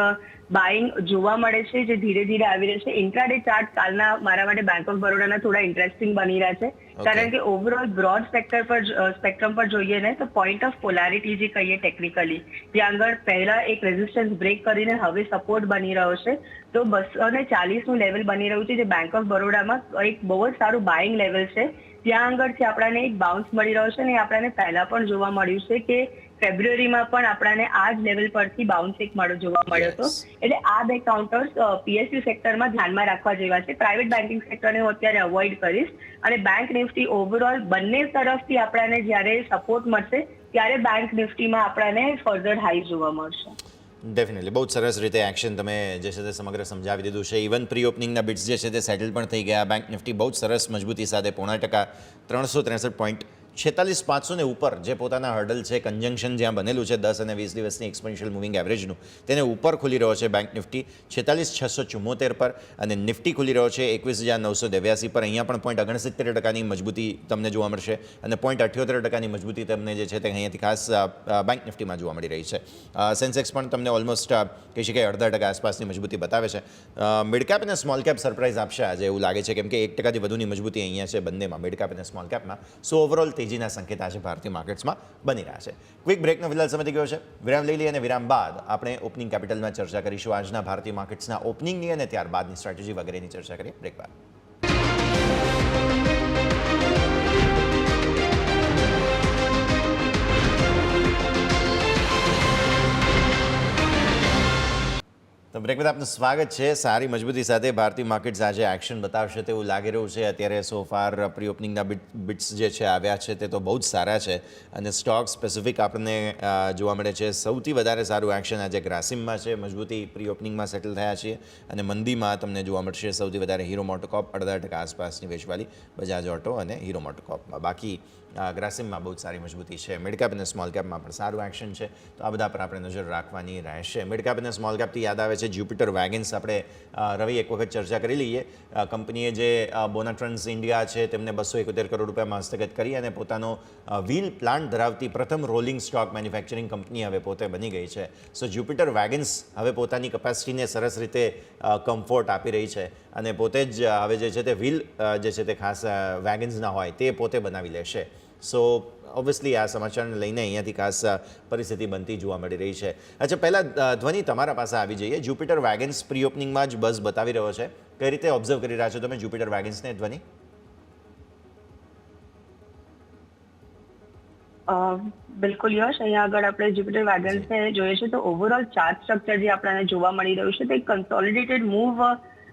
બાઇંગ જોવા મળે છે જે ધીરે ધીરે આવી રહે છે. ઇન્ટ્રાડે ચાર્ટ કાલના મારા માટે બેંક ઓફ બરોડાના થોડા ઇન્ટરેસ્ટિંગ બની રહ્યા છે, કારણ કે ઓવરઓલ બ્રોડ સ્પેક્ટ્રમ પર જોઈએ ને તો પોઈન્ટ ઓફ પોલારિટી જે કહીએ ટેકનિકલી ત્યાં આગળ પહેલા એક રેઝિસ્ટન્સ બ્રેક કરીને હવે સપોર્ટ બની રહ્યો છે. તો 240 નું લેવલ બની રહ્યું છે જે બેંક ઓફ બરોડામાં એક બહુ જ સારું બાઇંગ લેવલ છે. ત્યાં આગળથી આપણને એક બાઉન્સ મળી રહ્યો છે અને આપણને પહેલા પણ જોવા મળ્યું છે કે ફેબ્રુઆરીમાં પણ આપણાને આ જ લેવલ પરથી બાઉન્સ બેક જોવા મળ્યો હતો. એટલે આ બે કાઉન્ટર્સ પીએસયુ સેક્ટરમાં ધ્યાનમાં રાખવા જેવા છે. પ્રાઇવેટ બેન્કિંગ સેક્ટરને હું અત્યારે અવોઇડ કરીશ અને બેંક નિફ્ટી ઓવરઓલ બંને તરફથી આપણાને જ્યારે સપોર્ટ મળશે ત્યારે બેંક નિફ્ટીમાં આપણાને ફર્ધર હાઈ જોવા મળશે. ડેફિનેટલી બહુ સરસ રીતે એક્શન તમે જે છે તે સમગ્ર સમજાવી દીધું છે. ઇવન પ્રી ઓપનિંગના બિટ્સ જે છે તે સેટલ પણ થઈ ગયા. બેંક નિફ્ટી બહુ જ સરસ મજબૂતી સાથે 0.5% 363 પોઈન્ટ 46,500 ને ઉપર જે પોતાના હર્ડલ છે, કન્જંક્શન જ્યાં બનેલું છે 10 અને 20 દિવસની એક્સપોનેન્શિયલ મૂવિંગ એવરેજનું, તેને ઉપર ખુલી રહ્યો છે બેંક નિફ્ટી 46,674 પર અને નિફ્ટી ખુલી રહ્યો છે 21,982 પર. અહીંયા પણ 0.69% મજબૂતી તમને જોવા મળશે અને 0.78% મજબૂતી તમને જે છે તે અહીંયાથી ખાસ બેંક નિફ્ટીમાં જોવા મળી રહી છે. સેન્સેક્સ પણ તમને ઓલમોસ્ટ કહી શકાય 0.5% આસપાસની મજબૂતી બતાવે છે. મિડ કેપ અને સ્મોલ કેપ સરપ્રાઇઝ આપશે આજે એવું લાગે છે, કેમ કે 1%થી વધુની મજબૂતી અહીંયા છે બંનેમાં, મિડ કેપ અને સ્મોલ કેપમાં. સો ઓવરઓલ તેજીના સંકેત આજે ભારતીય માર્કેટ્સમાં બની રહ્યા છે. ક્વિક બ્રેકનો ફિલહાલ સમય થઈ ગયો છે. વિરામ લઈ લઈએ અને વિરામ બાદ આપણે ઓપનિંગ કેપિટલમાં ચર્ચા કરીશું આજના ભારતીય માર્કેટ્સના ઓપનિંગની અને ત્યારબાદની સ્ટ્રેટેજી વગેરેની ચર્ચા કરીએ બ્રેક બાદ. તો બ્રેક બાદ આપનું સ્વાગત છે. સારી મજબૂતી સાથે ભારતીય માર્કેટ્સ આજે એક્શન બતાવશે તેવું લાગી રહ્યું છે. અત્યારે સો ફાર પ્રી ઓપનિંગના બિટ્સ જે છે આવ્યા છે તે તો બહુ જ સારા છે અને સ્ટોક સ્પેસિફિક આપણને જોવા મળે છે. સૌથી વધારે સારું એક્શન આજે ગ્રાસિમમાં છે. મજબૂતી પ્રી ઓપનિંગમાં સેટલ થયા છીએ અને મંદીમાં તમને જોવા મળશે સૌથી વધારે હીરો મોટોકોપ 0.5% આસપાસની વેચવાલી, બજાજ ઓટો અને હીરો મોટોકોપમાં. બાકી ગ્રાસિમમાં બહુ જ સારી મજબૂતી છે. મિડ કેપ અને સ્મોલ કેપમાં પણ સારું એક્શન છે, તો આ બધા પર આપણે નજર રાખવાની રહેશે. મિડ કેપ અને સ્મોલ કેપથી યાદ આવે છે જ્યુપિટર વેગન્સ. આપણે રવિ એક વખત ચર્ચા કરી લઈએ. કંપનીએ જે બોનાટ્રન્સ ઇન્ડિયા છે તેમને 271 કરોડ રૂપિયામાં હસ્તગત કરી અને પોતાનો વ્હીલ પ્લાન્ટ ધરાવતી પ્રથમ રોલિંગ સ્ટોક મેન્યુફેક્ચરિંગ કંપની હવે પોતે બની ગઈ છે. સો જ્યુપિટર વેગન્સ હવે પોતાની કેપેસિટીને સરસ રીતે કમ્ફર્ટ આપી રહી છે અને પોતે જ હવે જે છે તે વ્હીલ જે છે તે ખાસ વેગન્સના હોય તે પોતે બનાવી લેશે. સો ઓબ્વિયસલી આ સમાચારને લઈને અહીંયાથી ખાસ પરિસ્થિતિ બનતી જોવા મળી રહી છે. અચ્છા, પહેલાં ધ્વનિ તમારા પાસે આવી જઈએ. જ્યુપિટર વેગન્સ પ્રી ઓપનિંગમાં જ બઝ બતાવી રહ્યો છે. કઈ રીતે ઓબ્ઝર્વ કરી રહ્યા છો તમે જ્યુપિટર વેગન્સને, ધ્વનિ? બિલકુલ યશ, અહીંયા આગળ આપણે જ્યુપિટર વેગન્સને જોઈએ છે તો ઓવરઓલ ચાર્ટ સ્ટ્રક્ચર જે આપણને જોવા મળી રહ્યું છે તે કન્સોલિડેટેડ મૂવ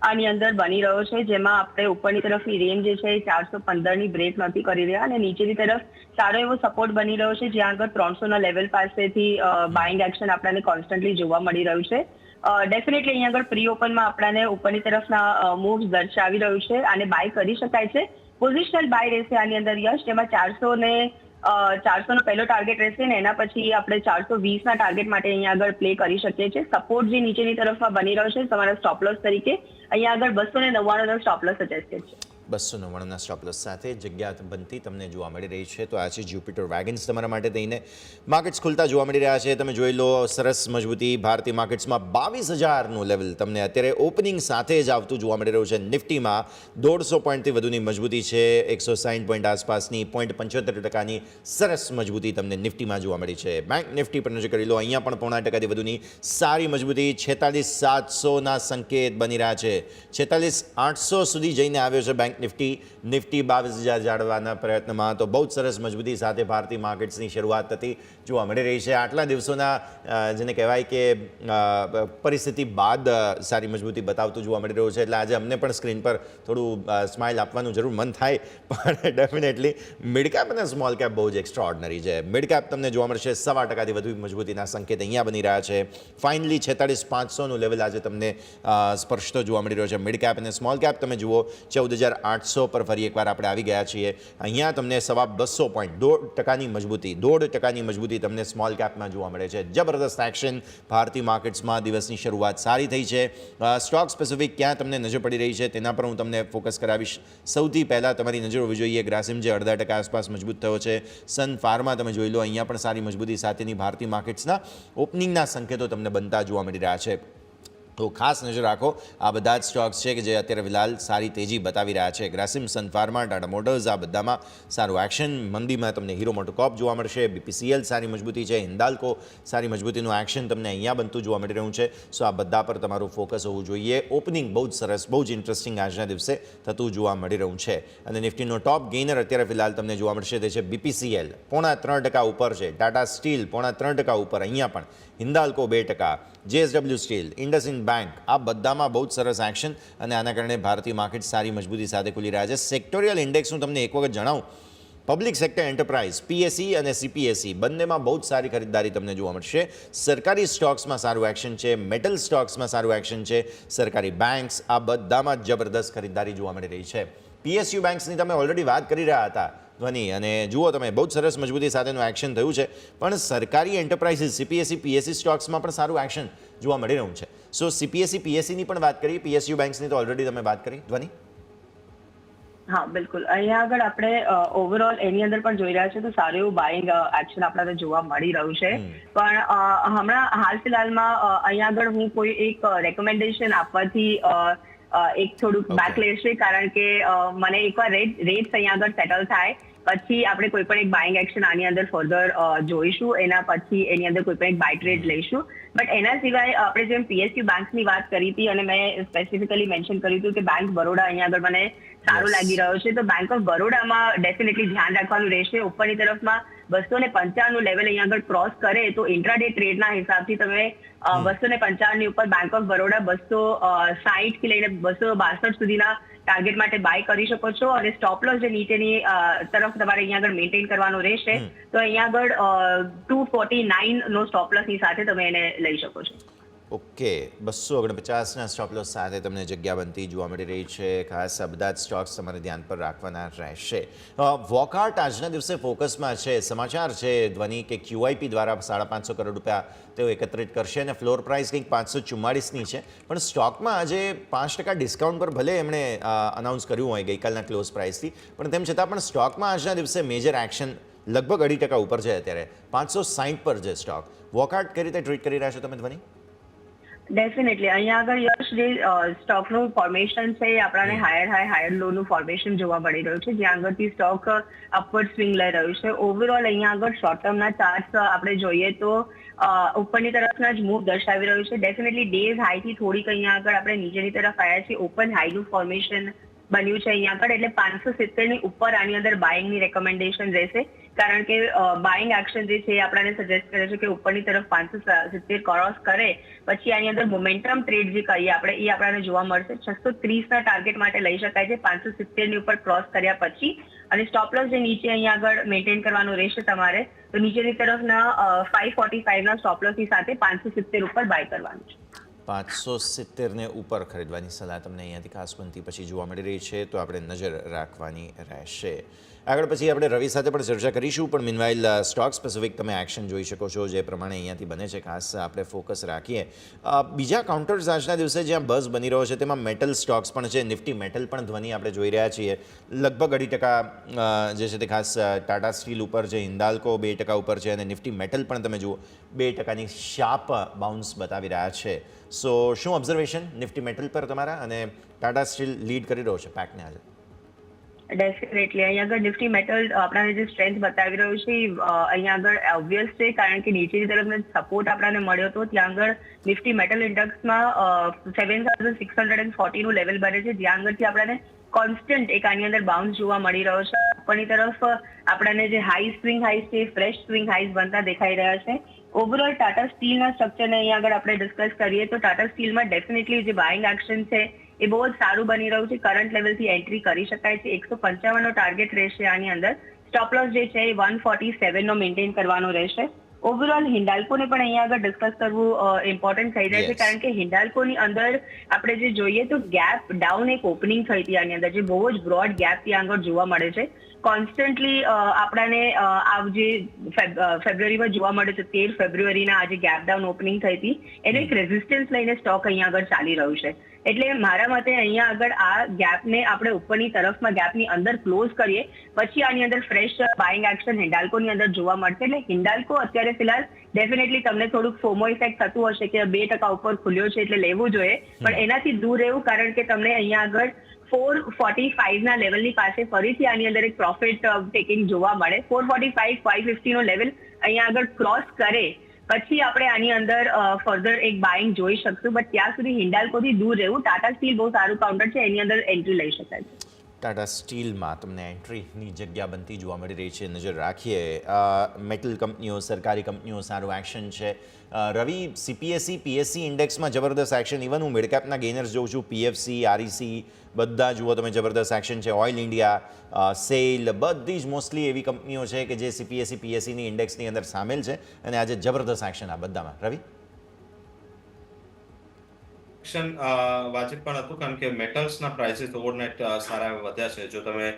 આની અંદર બની રહ્યો છે, જેમાં આપણે ઉપરની તરફની રેન્જ જે છે એ 415ની બ્રેક નથી કરી રહ્યા અને નીચેની તરફ સારો એવો સપોર્ટ બની રહ્યો છે, જ્યાં આગળ 300ના લેવલ પાસેથી બાઇંગ એક્શન આપણને કોન્સ્ટન્ટલી જોવા મળી રહ્યું છે. ડેફિનેટલી અહીંયા આગળ પ્રી ઓપનમાં આપણને ઉપરની તરફના મૂવ્સ દર્શાવી રહ્યું છે અને બાય કરી શકાય છે. પોઝિશનલ બાય રહેશે આની અંદર યશ, જેમાં 400નો પહેલો ટાર્ગેટ રહેશે ને એના પછી આપણે 420ના ટાર્ગેટ માટે અહીંયા આગળ પ્લે કરી શકીએ છીએ. સપોર્ટ જે નીચેની તરફમાં બની રહ્યો છે તમારા સ્ટોપલોસ તરીકે અહીંયા આગળ 299નો સ્ટોપલોસ સજેસ્ટેડ છે. 299ના સ્ટોપલોસ સાથે જગ્યા બનતી તમને જોવા મળી રહી છે. તો આ છે જ્યુપિટર વેગન્સ તમારા માટે થઈને. માર્કેટ્સ ખુલતા જોવા મળી રહ્યા છે. તમે જોઈ લો સરસ મજબૂતી ભારતીય માર્કેટ્સમાં 22,000નું લેવલ તમને અત્યારે ઓપનિંગ સાથે જ આવતું જોવા મળી રહ્યું છે. નિફ્ટીમાં 150 પોઈન્ટથી વધુની મજબૂતી છે, 160 પોઈન્ટ આસપાસની 0.75%ની સરસ મજબૂતી તમને નિફ્ટીમાં જોવા મળી છે. બેંક નિફ્ટી પર નજર કરી લો, અહીંયા પણ 0.5%થી વધુની સારી મજબૂતી, 46,700ના સંકેત બની રહ્યા છે. 46,800 સુધી જઈને આવ્યો છે બેંક નિફ્ટી. 22,000 જાળવવાના પ્રયત્નમાં. તો બહુ જ સરસ મજબૂતી સાથે ભારતીય માર્કેટ્સની શરૂઆત થતી જોવા મળી રહી છે. આટલા દિવસોના જેને કહેવાય કે પરિસ્થિતિ બાદ સારી મજબૂતી બતાવતું જોવા મળી રહ્યું છે. એટલે આજે અમને પણ સ્ક્રીન પર થોડું સ્માઇલ આપવાનું જરૂર મન થાય, પણ ડેફિનેટલી મિડ કેપ અને સ્મોલ કેપ બહુ જ એક્સ્ટ્રાઓર્ડિનરી છે. મિડ કેપ તમને જોવા મળશે 1.25%થી વધુ મજબૂતીના સંકેત અહીંયા બની રહ્યા છે. ફાઇનલી 46,500નું લેવલ આજે તમને સ્પર્શતો જોવા મળી રહ્યો છે. મિડ કેપ અને સ્મોલ કેપ તમે જુઓ 14,800 પર ફરી એકવાર આપણે આવી ગયા છીએ. અહીંયા તમને 200 પોઈન્ટ 1.5%ની મજબૂતી, 1.5%ની મજબૂતી તમને સ્મોલ કેપમાં જોવા મળે છે. જબરદસ્ત એક્શન ભારતીય માર્કેટ્સમાં. દિવસની શરૂઆત સારી થઈ છે. સ્ટોક સ્પેસિફિક ક્યાં તમને નજર પડી રહી છે તેના પર હું તમને ફોકસ કરાવીશ. સૌથી પહેલાં તમારી નજર હોવી જોઈએ ગ્રાસિમ જે 0.5% આસપાસ મજબૂત થયો છે. સન ફાર્મા તમે જોઈ લો, અહીંયા પણ સારી મજબૂતી સાથેની ભારતીય માર્કેટ્સના ઓપનિંગના સંકેતો તમને બનતા જોવા મળી રહ્યા છે. તો ખાસ નજર રાખો આ બધા જ સ્ટોક્સ છે કે જે અત્યારે ફિલહાલ સારી તેજી બતાવી રહ્યા છે. Grasim, Sun Pharma, Tata motors આ બધામાં સારું એક્શન. મંદીમાં તમને હીરો મોટોકોર્પ જોવા મળશે, BPCL સારી મજબૂતી છે, હિન્દાલ્કો સારી મજબૂતીનું એક્શન તમને અહીંયા બનતું જોવા મળી રહ્યું છે. સો આ બધા પર તમારું ફોકસ હોવું જોઈએ. ઓપનિંગ બહુ જ સરસ, બહુ જ ઇન્ટરેસ્ટિંગ આજના દિવસે થતું જોવા મળી રહ્યું છે. અને નિફ્ટીનો ટોપ ગેઇનર અત્યારે ફિલહાલ તમને જોવા મળશે તે છે BPCL, 0.3% ઉપર છે. ટાટા સ્ટીલ 0.3% ઉપર, અહીંયા પણ Hindalco 2%, JSW steel, IndusInd bank આ બધામાં બહુ જ સરસ એક્શન અને આના કારણે ભારતીય માર્કેટ સારી મજબૂતી સાથે ખુલી રહ્યા છે. સેક્ટોરિયલ ઇન્ડેક્સ હું તમને એક વખત જણાવું, પબ્લિક સેક્ટર એન્ટરપ્રાઇઝ PSE અને CPSE બંનેમાં બહુ જ સારી ખરીદદારી તમને જોવા મળશે. સરકારી સ્ટોક્સમાં સારું એક્શન છે, મેટલ સ્ટોક્સમાં સારું એક્શન છે, સરકારી બેંક્સ આ બધામાં જબરદસ્ત ખરીદદારી જોવા મળી રહી છે. PSU બેંક્સની તમે ઓલરેડી વાત કરી રહ્યા હતા ધ્વનિ, અને જુઓ તમે બહુ જ સરસ મજબૂતી સાથેનું એક્શન થયું છે. પણ સરકારી એન્ટરપ્રાઇઝીસ CPSE PSE સ્ટોક્સમાં પણ સારું એક્શન જોવા મળી રહ્યું છે. સો CPSE PSEની પણ વાત કરી, PSU બેંક્સની તો ઓલરેડી તમે વાત કરી ધ્વનિ. હા બિલકુલ, અહીંયા આગળ આપણે ઓવરઓલ એની અંદર પણ જોઈ રહ્યા છે તો સારું એવું બાઇંગ એક્શન આપણને જોવા મળી રહ્યું છે. પણ હમણાં હાલ ફિલહાલમાં અહીંયા આગળ હું કોઈ એક રેકમેન્ડેશન આપવાથી એક થોડુંક બેક લેશે, કારણ કે મને એકવાર રેટ્સ અહીંયા આગળ સેટલ થાય પછી આપણે કોઈ પણ એક બાઇંગ એક્શન આની અંદર ફર્ધર જોઈશું. એના પછી એની અંદર કોઈ પણ એક બાય ટ્રેડ લઈશું. બટ એના સિવાય આપણે જેમ PSU બેંક્સની વાત કરી હતી અને મેં સ્પેસિફિકલી મેન્શન કર્યું હતું કે બેંક બરોડા અહીંયા આગળ મને સારું લાગી રહ્યો છે, તો બેંક ઓફ બરોડામાં ડેફિનેટલી ધ્યાન રાખવાનું રહેશે. ઉપરની તરફમાં 255 લેવલ અહીંયા આગળ ક્રોસ કરે તો ઇન્ટ્રાડે ટ્રેડના હિસાબથી તમે 255 ની ઉપર બેંક ઓફ બરોડા 260 થી લઈને 262 સુધીના ટાર્ગેટ માટે બાય કરી શકો છો. અને સ્ટોપ લોસ જે નીચેની તરફ તમારે અહીંયા આગળ મેન્ટેન કરવાનો રહેશે, તો અહીંયા આગળ 249 નો સ્ટોપ લોસ ની સાથે તમે એને લઈ શકો છો. ઓકે, 249ના સ્ટોપ લોસ સાથે તમને જગ્યા બનતી જોવા મળી રહી છે. ખાસ આ બધા જ સ્ટોક્સ તમારે ધ્યાન પર રાખવાના રહેશે. વોકહાર્ટ આજના દિવસે ફોકસમાં છે. સમાચાર છે ધ્વનિ કે QIP દ્વારા 550 કરોડ રૂપિયા તેઓ એકત્રિત કરશે અને ફ્લોર પ્રાઇસ કંઈક 544ની છે. પણ સ્ટોકમાં આજે 5% ડિસ્કાઉન્ટ પર ભલે એમણે અનાઉન્સ કર્યું હોય ગઈકાલના ક્લોઝ પ્રાઇસથી, પણ તેમ છતાં પણ સ્ટોકમાં આજના દિવસે મેજર એક્શન લગભગ 2% ઉપર છે. અત્યારે 560 પર છે સ્ટોક. વોકહાર્ટ કઈ રીતે ટ્રીટ કરી રહ્યા છો તમે ધ્વનિ? ડેફિનેટલી અહીંયા આગળ યશ જે સ્ટોકનું ફોર્મેશન છે એ આપણને હાયર લોનું ફોર્મેશન જોવા મળી રહ્યું છે, જ્યાં આગળથી સ્ટોક અપવર્ડ સ્વિંગ લઈ રહ્યું છે. ઓવરઓલ અહીંયા આગળ શોર્ટ ટર્મના ચાર્ટ્સ આપણે જોઈએ તો ઉપરની તરફના જ મૂવ દર્શાવી રહ્યું છે. ડેફિનેટલી ડેઝ હાઈથી થોડીક અહીંયા આગળ આપણે નીચેની તરફ આવ્યા છીએ. ઓપન હાઈનું ફોર્મેશન બન્યું છે અહીંયા આગળ, એટલે 570 ની ઉપર આની અંદર બાઇંગની રેકમેન્ડેશન રહેશે, કારણ કે બાઇંગ એક્શન જે છે એ આપણને સજેસ્ટ કરે છે કે ઉપરની તરફ 570 ક્રોસ કરે પછી આની અંદર મોમેન્ટમ ટ્રેડ જે કહીએ આપણે એ આપણને જોવા મળશે. 630ના ટાર્ગેટ માટે લઈ શકાય છે 570 ની ઉપર ક્રોસ કર્યા પછી. અને સ્ટોપ લોસ જે નીચે અહીંયા આગળ મેન્ટેન કરવાનું રહેશે તમારે, તો નીચેની તરફના 545ના સ્ટોપ લોસની સાથે 570 ઉપર બાય કરવાનું છે. 570ને ઉપર ખરીદવાની સલાહ તમને અહીંયાથી ખાસ બનતી પછી જોવા મળી રહી છે, તો આપણે નજર રાખવાની રહેશે. આગળ પછી આપણે રવિ સાથે પણ ચર્ચા કરીશું, પણ મીનવાઇલ સ્ટોક સ્પેસિફિક તમે એક્શન જોઈ શકો છો જે પ્રમાણે અહીંયાથી બને છે. ખાસ આપણે ફોકસ રાખીએ બીજા કાઉન્ટર્સ આજના દિવસે જ્યાં બઝ બની રહ્યો છે તેમાં મેટલ સ્ટોક્સ પણ છે. નિફ્ટી મેટલ પણ ધ્વનિ આપણે જોઈ રહ્યા છીએ લગભગ 2% જે છે તે ખાસ ટાટા સ્ટીલ ઉપર છે, હિન્દાલ્કો 2% ઉપર છે અને નિફ્ટી મેટલ પણ તમે જુઓ 2%ની શાર્પ બાઉન્સ બતાવી રહ્યા છે. સો શું ઓબ્ઝર્વેશન નિફ્ટી મેટલ પર તમારા? અને ટાટા સ્ટીલ લીડ કરી રહ્યો છે પેકને આજે. ડેફિનેટલી અહીંયા આગળ નિફ્ટી મેટલ આપણને જે સ્ટ્રેન્થ બતાવી રહ્યું છે અહીંયા આગળ ઓબ્વિયસ છે, કારણ કે નીચેની તરફનો સપોર્ટ આપણને મળ્યો હતો. ત્યાં આગળ નિફ્ટી મેટલ ઇન્ડેક્સમાં 7640 નું લેવલ બને છે, જ્યાં આગળથી આપણને કોન્સ્ટન્ટ એક આની અંદર બાઉન્સ જોવા મળી રહ્યો છે. ઉપરની તરફ આપણને જે હાઈ સ્વિંગ હાઈસ છે ફ્રેશ સ્વિંગ હાઈસ બનતા દેખાઈ રહ્યા છે. ઓવરઓલ ટાટા સ્ટીલના સ્ટ્રક્ચરને અહીંયા આગળ આપણે ડિસ્કસ કરીએ તો ટાટા સ્ટીલમાં ડેફિનેટલી જે બાઇંગ એક્શન છે એ બહુ જ સારું બની રહ્યું છે. કરંટ લેવલથી એન્ટ્રી કરી શકાય છે. 155 નો ટાર્ગેટ રહેશે આની અંદર. સ્ટોપ લોસ જે છે એ 147 નો મેન્ટેન કરવાનો રહેશે. ઓવરઓલ હિન્ડાલ્કોને પણ અહીંયા આગળ ડિસ્કસ કરવું ઇમ્પોર્ટન્ટ થઈ જાય છે, કારણ કે હિન્ડાલ્કોની અંદર આપણે જે જોઈએ તો ગેપ ડાઉન એક ઓપનિંગ થઈ હતી આની અંદર, જે બહુ જ બ્રોડ ગેપ ત્યાં આગળ જોવા મળે છે. કોન્સ્ટન્ટલી આપણને આ જે ફેબ્રુઆરીમાં જોવા મળે છે 13 ફેબ્રુઆરીના આજે ગેપ ડાઉન ઓપનિંગ થઈ હતી, એનો એક રેઝિસ્ટન્સ લઈને સ્ટોક અહીંયા આગળ ચાલી રહ્યું છે. એટલે મારા મતે અહીંયા આગળ આ ગેપને આપણે ઉપરની તરફમાં ગેપની અંદર ક્લોઝ કરીએ પછી આની અંદર ફ્રેશ બાઇંગ એક્શન હિન્ડાલ્કોની અંદર જોવા મળશે. એટલે હિન્ડાલ્કો અત્યારે ફિલહાલ ડેફિનેટલી તમને થોડુંક ફોમો ઇફેક્ટ થતું હશે કે 2% ઉપર ખુલ્યો છે એટલે લેવું જોઈએ, પણ એનાથી દૂર રહેવું, કારણ કે તમને અહીંયા આગળ 445 ના લેવલની પાસે ફરીથી આની અંદર એક પ્રોફિટ ટેકિંગ જોવા મળે. 445 550 નો લેવલ અહીંયા આગળ ક્રોસ કરે પછી આપણે આની અંદર ફર્ધર એક બાઇંગ જોઈ શકશું, બટ ત્યાં સુધી હિન્ડાલ્કોથી દૂર રહેવું. ટાટા સ્ટીલ બહુ સારું કાઉન્ટર છે, એની અંદર એન્ટ્રી લઈ શકાય છે. ટાટા સ્ટીલમાં તમને એન્ટ્રીની જગ્યા બનતી જોવા મળી રહી છે, નજર રાખીએ. મેટલ કંપનીઓ, સરકારી કંપનીઓ સારું એક્શન છે. રવિ, સીપીએસસી પીએસસી ઇન્ડેક્સમાં જબરદસ્ત એક્શન, ઇવન હું મિડકેપના ગેનર્સ જોઉં છું, પીએફસી, આરઈસી બધા જુઓ તમે જબરદસ્ત એક્શન છે. ઓઇલ ઇન્ડિયા, સેલ, બધી જ મોસ્ટલી એવી કંપનીઓ છે કે જે સીપીએસસી પીએસસીની ઇન્ડેક્સની અંદર સામેલ છે અને આજે જબરદસ્ત એક્શન આ બધામાં. રવિ, એક્શન વાજિબ પણ હતું કારણ કે મેટલ્સના પ્રાઇસીસ ઓવરનાઇટ સારા વધ્યા છે. જો તમે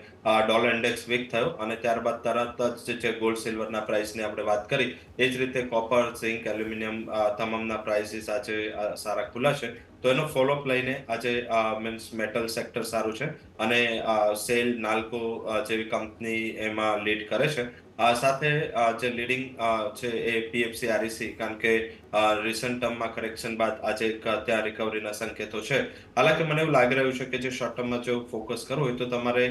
ડોલર ઇન્ડેક્સ વીક થયો અને ત્યારબાદ તરત જ જે ગોલ્ડ સિલ્વરના પ્રાઇસની આપણે વાત કરી, એ જ રીતે કોપર, ઝિંક, એલ્યુમિનિયમ તમામના પ્રાઇસીસ આજે સારા ખુલ્લા છે. તો એનો ફોલોઅપ લઈને આજે મીન્સ મેટલ સેક્ટર સારું છે અને સેલ, નાલ્કો જેવી કંપની એમાં લીડ કરે છે. સાથે જે લીડિંગ છે એ પીએફસી, આરઈસી, કારણ કે રિસન્ટ ટર્મમાં કરેક્શન બાદ આજે ત્યાં રિકવરીના સંકેતો છે. હાલાકી મને એવું લાગી રહ્યું છે કે જે શોર્ટ ટર્મમાં જો ફોકસ કરવું હોય તો તમારે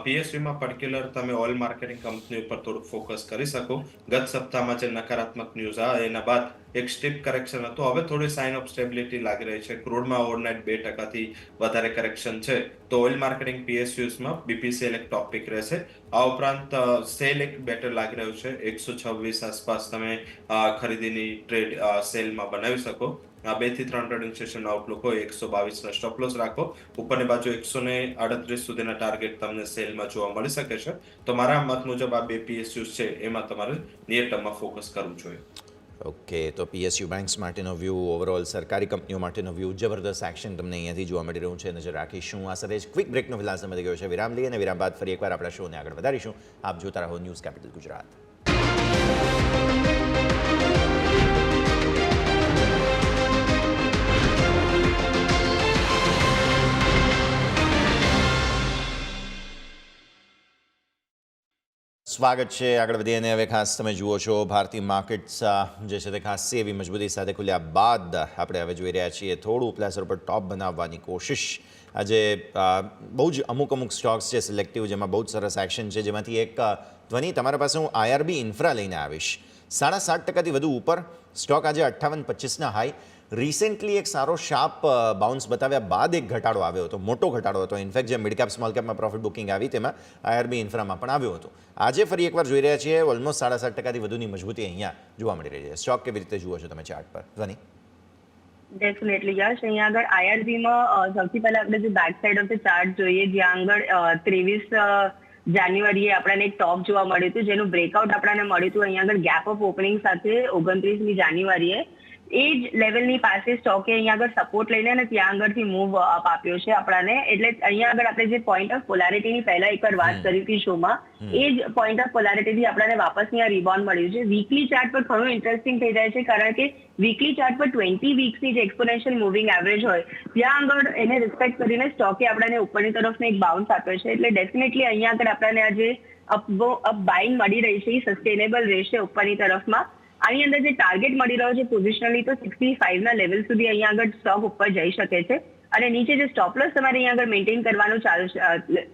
પીએસયુમાં પર્ટિક્યુલર તમે ઓઇલ માર્કેટિંગ કંપની ઉપર થોડુંક ફોકસ કરી શકો. ગત સપ્તાહમાં જે નકારાત્મક ન્યૂઝ આવ્યા એના બાદ એક સ્ટીપ કરેક્શન હતું. હવે થોડી સાઇન ઓફ સ્ટેબિલિટી લાગી રહી છે. ક્રૂડમાં ઓવરનાઇટ 2%થી વધારે કરેક્શન છે, તો ઓઇલ માર્કેટિંગ પીએસયુઝમાં બીપીસીએલ એક ટોપિક રહેશે. આ ઉપરાંત સેલ એક બેટર લાગી રહ્યું છે. 126 આસપાસ તમે ખરીદીની ટ્રેડ સેલમાં બનાવી શકો. 2 થી 3 ટ્રેડિંગ સેશન આઉટલુક હોય, 122 ના સ્ટોપ લોસ રાખો. ઉપરની બાજુ 138 સુધીના ટાર્ગેટ તમને સેલમાં જોવા મળી શકે છે. તો મારા મત મુજબ આ 2 પીએસયુઝ છે એમાં તમારે નિયર ટર્મમાં ફોકસ કરવું જોઈએ. ઓકે, તો પીએસયુ બેંક્સ માટેનો વ્યૂ, ઓવરઓલ સરકારી કંપનીઓ માટેનો વ્યૂ, જબરદસ્ત એક્શન તમને અહીંયાથી જોવા મળી રહ્યું છે, નજર રાખીશું. આ સાથે જ ક્વિક બ્રેકનો ફિલહાલ સમય ગયો છે. વિરામ લઈએ અને વિરામ બાદ ફરી એકવાર આપણા શોને આગળ વધારીશું. આપ જોતા રહો ન્યૂઝ કેપિટલ ગુજરાત. સ્વાગત છે. આગળ વધીએ અને હવે ખાસ તમે જુઓ છો ભારતીય માર્કેટ્સ જે છે તે ખાસી એવી મજબૂતી સાથે ખુલ્યા બાદ આપણે હવે જોઈ રહ્યા છીએ થોડું પ્લેસર પર ટોપ બનાવવાની કોશિશ. આજે બહુ જ અમુક સ્ટોક્સ છે સિલેક્ટિવ, જેમાં બહુ જ સરસ એક્શન છે, જેમાંથી એક ધ્વનિ તમારા પાસે હું આઈઆરબી ઇન્ફ્રા લઈને આવીશ. 7.5%થી વધુ ઉપર સ્ટોક આજે 58.25ના હાઈ. રિસેન્ટલી એક સારો શાર્પ બાઉન્સ બતાવ્યા બાદ એક ઘટાડો આવ્યો હતો, મોટો ઘટાડો હતો. ઇનફેક્ટ જે મિડ કેપ સ્મોલ કેપમાં પ્રોફિટ બુકિંગ આવી તેમાં આઈઆરબી ઇન્ફ્રામાં પણ આવ્યો હતો. આજે ફરી એકવાર જોઈ રહ્યા છીએ ઓલમોસ્ટ 7.5%થી વધુની મજબૂતી અહીંયા જોવા મળી રહી છે. સ્ટોક કેવી રીતે જુઓ છો તમે ચાર્ટ પર, ધ્વનિ? ડેફિનેટલી યશ, અહીંયા આગળ આઈઆરબીમાં સૌથી પહેલા આપણે જે back side of the chart જોઈએ, જ્યાં આગળ 23 જાન્યુઆરીએ આપણને એક ટોપ જોવા મળ્યું હતું, જેનું બ્રેકઆઉટ આપણને મળ્યું હતું અહીંયા આગળ ગેપ ઓફ ઓપનિંગ સાથે 29મી જાન્યુઆરીએ. એ જ લેવલની પાસે સ્ટોકે અહીંયા આગળ સપોર્ટ લઈને અને ત્યાં આગળથી મૂવ અપ આપ્યો છે આપણને. એટલે અહીંયા આગળ આપણે જે પોઈન્ટ ઓફ પોલારિટીની પહેલા એકવાર વાત કરી હતી શોમાં, એ જ પોઈન્ટ ઓફ પોલારિટીથી આપણને વાપસની આ રિબાઉન્ડ મળ્યું છે. વીકલી ચાર્ટ પર ઘણું ઇન્ટરેસ્ટિંગ થઈ જાય છે, કારણ કે વીકલી ચાર્ટ પર 20 વીક્સની જે એક્સપોનેન્શિયલ મૂવિંગ એવરેજ હોય ત્યાં આગળ એને રિસ્પેક્ટ કરીને સ્ટોકે આપણને ઉપરની તરફનો એક બાઉન્સ આપ્યો છે. એટલે ડેફિનેટલી અહીંયા આગળ આપણને આજે અપ બાઇંગ મળી રહી છે, એ સસ્ટેનેબલ રહેશે ઉપરની તરફમાં. આની અંદર જે ટાર્ગેટ મળી રહ્યો છે પોઝિશનલી તો 65ના લેવલ સુધી અહીંયા આગળ સ્ટોક ઉપર જઈ શકે છે, અને નીચે જે સ્ટોપ લોસ તમારે અહીંયા આગળ મેન્ટેન કરવાનું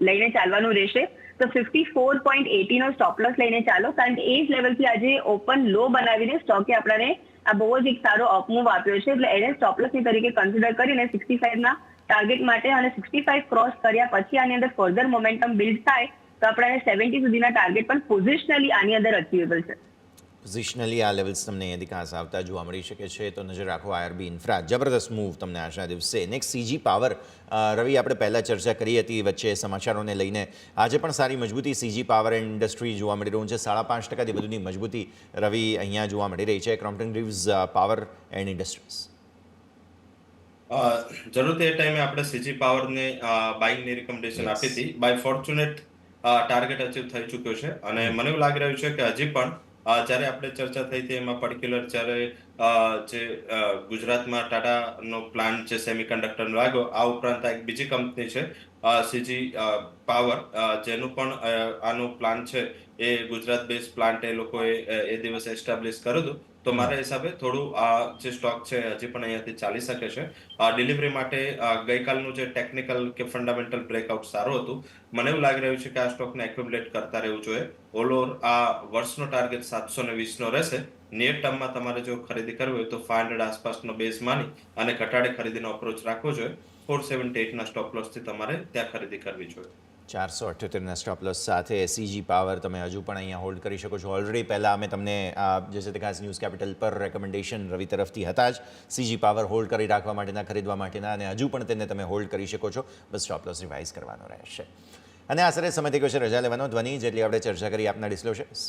લઈને ચાલવાનું રહેશે. તો 54.80 નો સ્ટોપ લોસ લઈને ચાલો, કારણ કે એ જ લેવલથી આજે ઓપન લો બનાવીને સ્ટોકે આપણને આ બહુ જ એક સારો અપમૂવ આપ્યો છે. એટલે એને સ્ટોપ લોસની તરીકે કન્સિડર કરીને 65ના ટાર્ગેટ માટે, અને 65 ક્રોસ કર્યા પછી આની અંદર ફર્ધર મોમેન્ટમ બિલ્ડ થાય તો આપણને 70 સુધીના ટાર્ગેટ પણ પોઝિશનલી આની અંદર અચીવેબલ છે. પોઝિશનલી આ લેવલ્સ તમને અહીંયાથી ખાસ આવતા જોવા મળી શકે છે. તો નજર રાખો આઈઆરબી ઇન્ફ્રા, જબરદસ્ત મૂવ તમને આજના દિવસે. નેક્સ્ટ સીજી પાવર, રવિ આપણે પહેલાં ચર્ચા કરી હતી વચ્ચે સમાચારોને લઈને. આજે પણ સારી મજબૂતી સીજી પાવર એન્ડ ઇન્ડસ્ટ્રી જોવા મળી રહ્યું છે. 5.5%થી વધુની મજબૂતી રવિ અહીંયા જોવા મળી રહી છે. Crompton ગ્રીવ્સ power and industries. જરૂરથી એ ટાઈમે આપણે સીજી પાવરને બાઇંગની રિકમેન્ડેશન આપી હતી. બાય ફોર્ચ્યુનેટ ટાર્ગેટ અચીવ થઈ ચૂક્યો છે, અને મને એવું લાગી રહ્યું છે કે હજી પણ જ્યારે આપણે ચર્ચા થઈ હતી એમાં પર્ટિક્યુલર જ્યારે જે ગુજરાતમાં ટાટાનો પ્લાન્ટ જે સેમિકન્ડક્ટરનો લાગ્યો, આ ઉપરાંત આ એક બીજી કંપની છે સીજી પાવર, જેનું પણ આનો પ્લાન છે એ ગુજરાત બેઝ પ્લાન્ટ એ લોકોએ એ દિવસે એસ્ટાબ્લિશ કર્યું હતું. તો મારા હિસાબે થોડું આ જે સ્ટોક છે હજી પણ અહીંયાથી ચાલી શકે છે. ડિલિવરી માટે ગઈકાલનું જે ટેકનિકલ કે ફંડામેન્ટલ બ્રેકઆઉટ સારું હતું. મને એવું લાગી રહ્યું છે કે આ સ્ટોકને એક્યુમ્યુલેટ કરતા રહેવું જોઈએ. ઓલ ઓવર આ વર્ષનો ટાર્ગેટ 720 નો રહેશે. નિયર ટર્મમાં તમારે જો ખરીદી કરવી હોય તો 500 આસપાસનો બેઝ માની અને ઘટાડે ખરીદીનો અપ્રોચ રાખવો જોઈએ. 478 ના સ્ટોપ લોસથી તમારે ત્યાં ખરીદી કરવી જોઈએ. 478ના સ્ટોપ લોસ સાથે સીજી પાવર તમે હજુ પણ અહીંયા હોલ્ડ કરી શકો છો. ઓલરેડી પહેલાં અમે તમને જે છે તે ખાસ ન્યૂઝ કેપિટલ પર રેકમેન્ડેશન રવિ તરફથી હતા જ સીજી પાવર હોલ્ડ કરી રાખવા માટેના, ખરીદવા માટેના, અને હજુ પણ તેને તમે હોલ્ડ કરી શકો છો. બસ સ્ટોપ લોસ રિવાઇઝ કરવાનો રહેશે. અને આશરે સમય થઈ ગયો છે રજા લેવાનો. ધ્વનિ, જેટલી આપણે ચર્ચા કરી આપના ડિસ્ક્લોઝર્સ,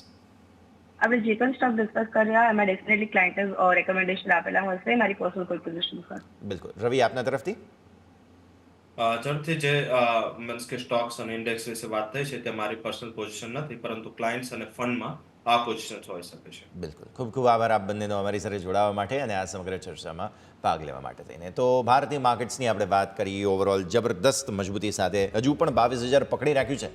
આપણે જે પણ સ્ટોક ડિસ્કસ કર્યા એમાં ડેફિનેટલી ક્લાયન્ટે રેકમેન્ડેશન આપેલા હશે મારી પર્સનલ કોઈ પોઝિશન પર. બિલકુલ. રવિ, આપના તરફથી ઝડપથી જે મીન્સ કે સ્ટોક્સ અને ઇન્ડેક્સ વિશે વાત થઈ છે તે મારી પર્સનલ પોઝિશન નથી, પરંતુ ક્લાયન્ટ્સ અને ફંડમાં આ પોઝિશન હોઈ શકે છે. બિલકુલ. ખૂબ ખૂબ આભાર આપ બંનેનો અમારી સાથે જોડાવા માટે અને આ સમગ્ર ચર્ચામાં ભાગ લેવા માટે થઈને. તો ભારતીય માર્કેટ્સની આપણે વાત કરી. ઓવરઓલ જબરદસ્ત મજબૂતી સાથે હજુ પણ 22,000 પકડી રાખ્યું છે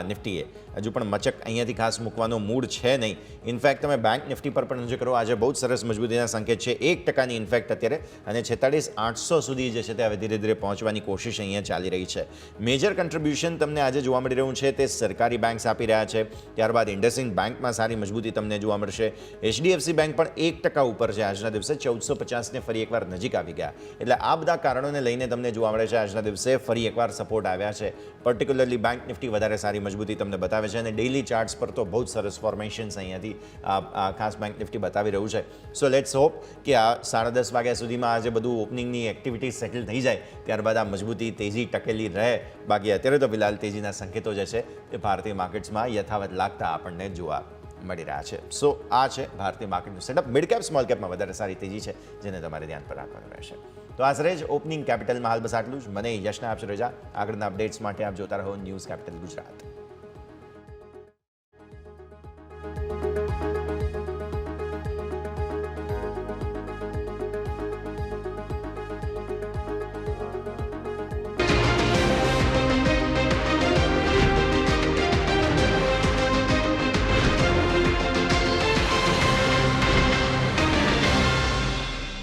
નિફ્ટીએ. હજુ પણ મચક અહીંયાથી ખાસ મૂકવાનો મૂડ છે નહીં. ઇનફેક્ટ તમે બેંક નિફ્ટી પર પણ નજર કરો, આજે બહુ જ સરસ મજબૂતીના સંકેત છે. 1% ઇનફેક્ટ અત્યારે, અને 46,800 સુધી જે છે તે હવે ધીરે ધીરે પહોંચવાની કોશિશ અહીંયા ચાલી રહી છે. મેજર કન્ટ્રીબ્યુશન તમને આજે જોવા મળી રહ્યું છે તે સરકારી બેંક્સ આપી રહ્યા છે. ત્યારબાદ ઇન્ડસઇન્ડ બેંકમાં સારી મજબૂતી તમને જોવા મળશે. HDFC બેંક પણ 1% ઉપર છે આજના દિવસે. 1450ને ફરી એકવાર નજીક આવી ગયા. એટલે આ બધા કારણોને લઈને તમને જોવા મળે છે આજના દિવસે ફરી એકવાર સપોર્ટ આવ્યા છે. પર્ટિક્યુલરલી બેંક નિફ્ટી વધારે સારી મજબૂતી તમને બતાવે છે, અને ડેઇલી ચાર્ટ્સ પર તો બહુ જ સરસ ફોર્મેશન્સ અહીંયાથી ખાસ બેંક નિફ્ટી બતાવી રહ્યું છે. સો લેટ્સ હોપ કે આ 10:30 વાગ્યા સુધીમાં આજે બધું ઓપનિંગની એક્ટિવિટી સેટલ થઈ જાય, ત્યારબાદ આ મજબૂતી તેજી ટકેલી રહે. બાકી અત્યારે તો ફિલહાલ તેજીના સંકેતો જે છે તે ભારતીય માર્કેટ્સમાં યથાવત લાગતા આપણને જોવા મળી રહ્યા છે. સો આ છે ભારતીય માર્કેટનું સેટઅપ. મિડ કેપ, સ્મોલ કેપમાં વધારે સારી તેજી છે, જેને તમારે ધ્યાન પર રાખવાનું રહેશે. તો આશરે જ ઓપનિંગ કેપિટલમાં હાલ બસ આટલું જ. મને યશના આપશે રજા. આગળના અપડેટ્સ માટે આપ જોતા રહો ન્યૂઝ કેપિટલ ગુજરાત.